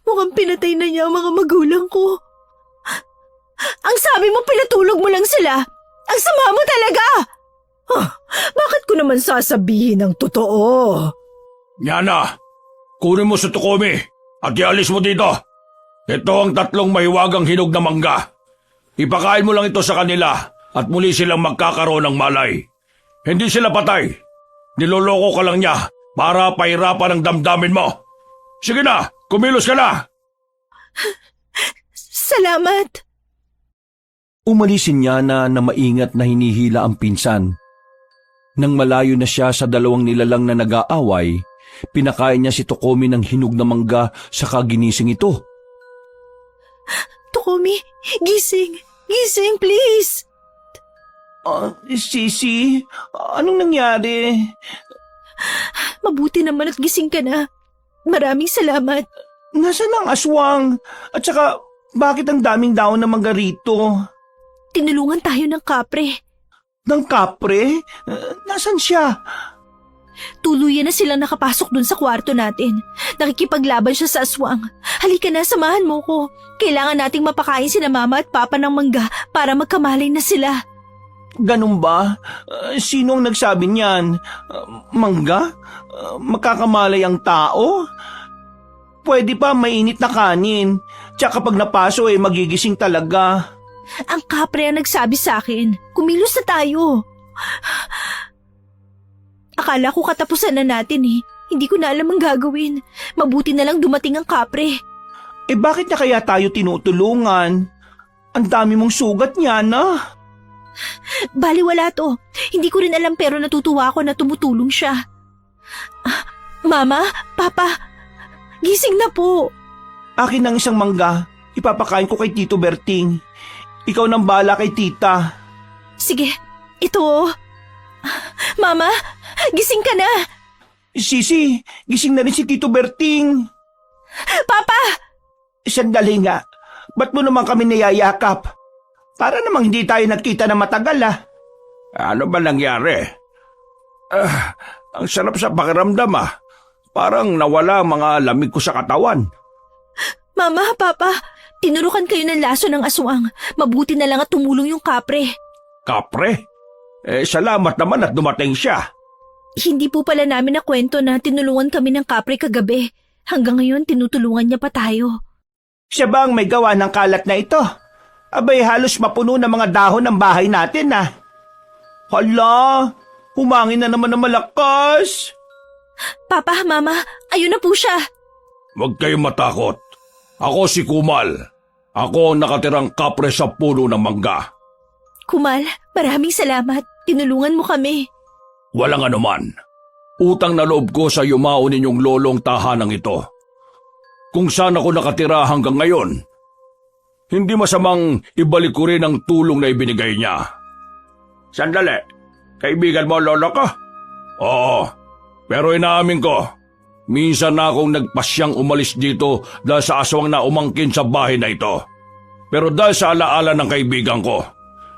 mukhang pinatay na niya ang mga magulang ko. Ang sabi mo pinatulog mo lang sila. Ang sama mo talaga. Bakit ko naman sasabihin ang totoo? Yana, kunin mo sa Tukomi at ialis mo dito. Ito ang 3 mahiwagang hinog na mangga. Ipakain mo lang ito sa kanila at muli silang magkakaroon ng malay. Hindi sila patay. Niloloko ka lang niya para pahirapan ang damdamin mo. Sige na, kumilos ka na. Salamat. Umalis si Nyana na maingat na hinihila ang pinsan. Nang malayo na siya sa 2 nilalang na nag-aaway, pinakain niya si Tokomi ng hinog na mangga sa kaginising ito. Tokomi, gising. Gising, please. Sisi, anong nangyari? Mabuti naman at gising ka na. Maraming salamat. Nasaan ang aswang? At saka, bakit ang daming daon ng mangga rito? Tinulungan tayo ng kapre. Ng kapre? Nasaan siya? Tuluyan na silang nakapasok dun sa kwarto natin. Nakikipaglaban siya sa aswang. Halika na, samahan mo ko. Kailangan nating mapakain sina Mama at Papa ng mangga para magkamalay na sila. Ganun ba? Sino ang nagsabi niyan? Mangga? Makakamalay ang tao? Pwede pa mainit na kanin. Tsaka kapag napaso magigising talaga. Ang kapre ang nagsabi sa akin. Kumilos na tayo. Akala ko katapusan na natin eh. Hindi ko na alam ang gagawin. Mabuti na lang dumating ang kapre. Bakit niya kaya tayo tinutulungan? Ang dami mong sugat niya na. Baliwala to. Hindi ko rin alam pero natutuwa ako na tumutulong siya. Mama, Papa, gising na po. Akin ang isang mangga. Ipapakain ko kay Tito Berting. Ikaw nang bala kay Tita. Sige, ito. Mama, gising ka na. Sisi, gising na rin si Tito Berting. Papa! Sandali nga. Ba't mo naman kami niyayakap? Para namang hindi tayo nagkita na matagal Ano ba nangyari? Ang sarap sa pakiramdam Parang nawala ang mga lamig ko sa katawan. Mama, Papa, tinurukan kayo ng laso ng aswang. Mabuti na lang at tumulong yung kapre. Kapre? Salamat naman at dumating siya. Hindi po pala namin na kwento na tinulungan kami ng kapre kagabi. Hanggang ngayon, tinutulungan niya pa tayo. Siya ba ang may gawa ng kalat na ito? Abay, halos mapuno ng mga dahon ng bahay natin Hala, humangin na naman ng malakas. Papa, Mama, ayun na po siya. Huwag kayong matakot. Ako si Kumal. Ako ang nakatirang kapre sa puno ng mangga. Kumal, maraming salamat. tinulungan mo kami. Walang anuman. Utang na loob ko sa yumao ninyong lolong tahanang ito. Kung saan ako nakatira hanggang ngayon, hindi masamang ibalik ko rin ang tulong na ibinigay niya. Sandali, kaibigan mo lolo ko? Oo, pero inaamin ko, minsan na akong nagpasyang umalis dito dahil sa aswang na umangkin sa bahay na ito. Pero dahil sa alaala ng kaibigan ko,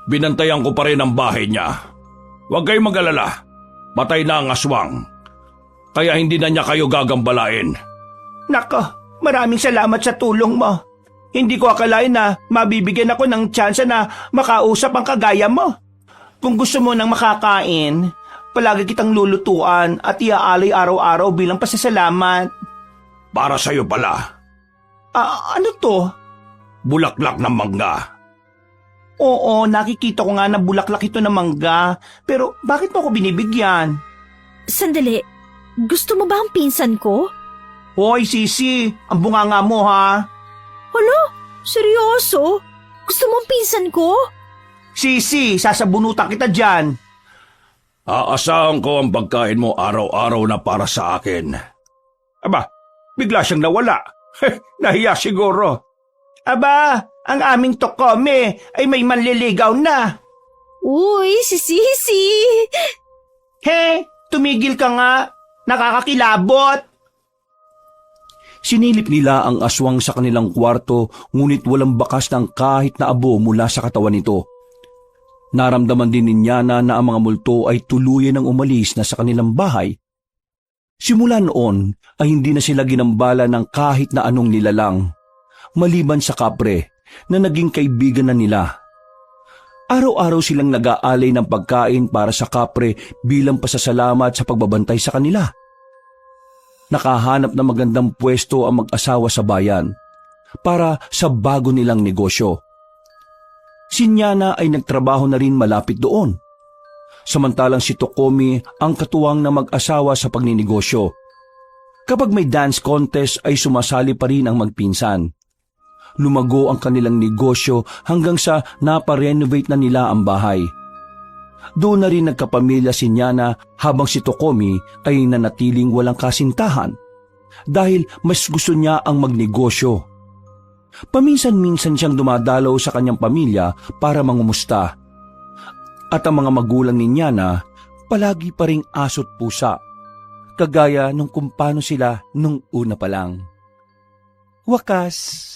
binantayan ko pa rin ang bahay niya. Huwag kayong mag-alala, patay na ang aswang. Kaya hindi na niya kayo gagambalain. Nako, maraming salamat sa tulong mo. Hindi ko akalain na mabibigyan ako ng tsansa na makausap ang kagaya mo. Kung gusto mo ng makakain, palagi kitang lulutuan at iaalay araw-araw bilang pasasalamat. Para sa'yo pala, Ano to? bulaklak ng mangga. Oo, nakikita ko nga na bulaklak ito ng mangga. Pero bakit mo ako binibigyan? Sandali, gusto mo ba ang pinsan ko? Hoy, Sisi, ang bunganga mo ha. Hala, seryoso? Gusto mo ang pinsan ko? Sisi, sasabunutan kita dyan. Aasahan ko ang pagkain mo araw-araw na para sa akin. Aba, bigla siyang nawala. Nahiya siguro. Aba, ang aming tokome ay may manliligaw na. Uy, si Sisi! He, tumigil ka nga. Nakakakilabot. Sinilip nila ang aswang sa kanilang kwarto ngunit walang bakas ng kahit na abo mula sa katawan nito. Naramdaman din ni Nyana na ang mga multo ay tuluyan ng umalis na sa kanilang bahay. Simula noon ay hindi na sila ginambala ng kahit na anong nilalang, maliban sa kapre na naging kaibigan na nila. Araw-araw silang nag-aalay ng pagkain para sa kapre bilang pasasalamat sa pagbabantay sa kanila. Nakahanap ng magandang pwesto ang mag-asawa sa bayan para sa bago nilang negosyo. Si Nyana ay nagtrabaho na rin malapit doon. Samantalang si Tokomi ang katuwang na mag-asawa sa pagninegosyo. Kapag may dance contest ay sumasali pa rin ang magpinsan. Lumago ang kanilang negosyo hanggang sa naparenovate na nila ang bahay. Doon na rin nagkapamilya si Nyana habang si Tokomi ay nanatiling walang kasintahan dahil mas gusto niya ang magnegosyo. Paminsan-minsan siyang dumadalaw sa kanyang pamilya para mangumusta. At ang mga magulang ni Nyana palagi pa ring aso't pusa, kagaya nung kung paano sila nung una pa lang. Wakas.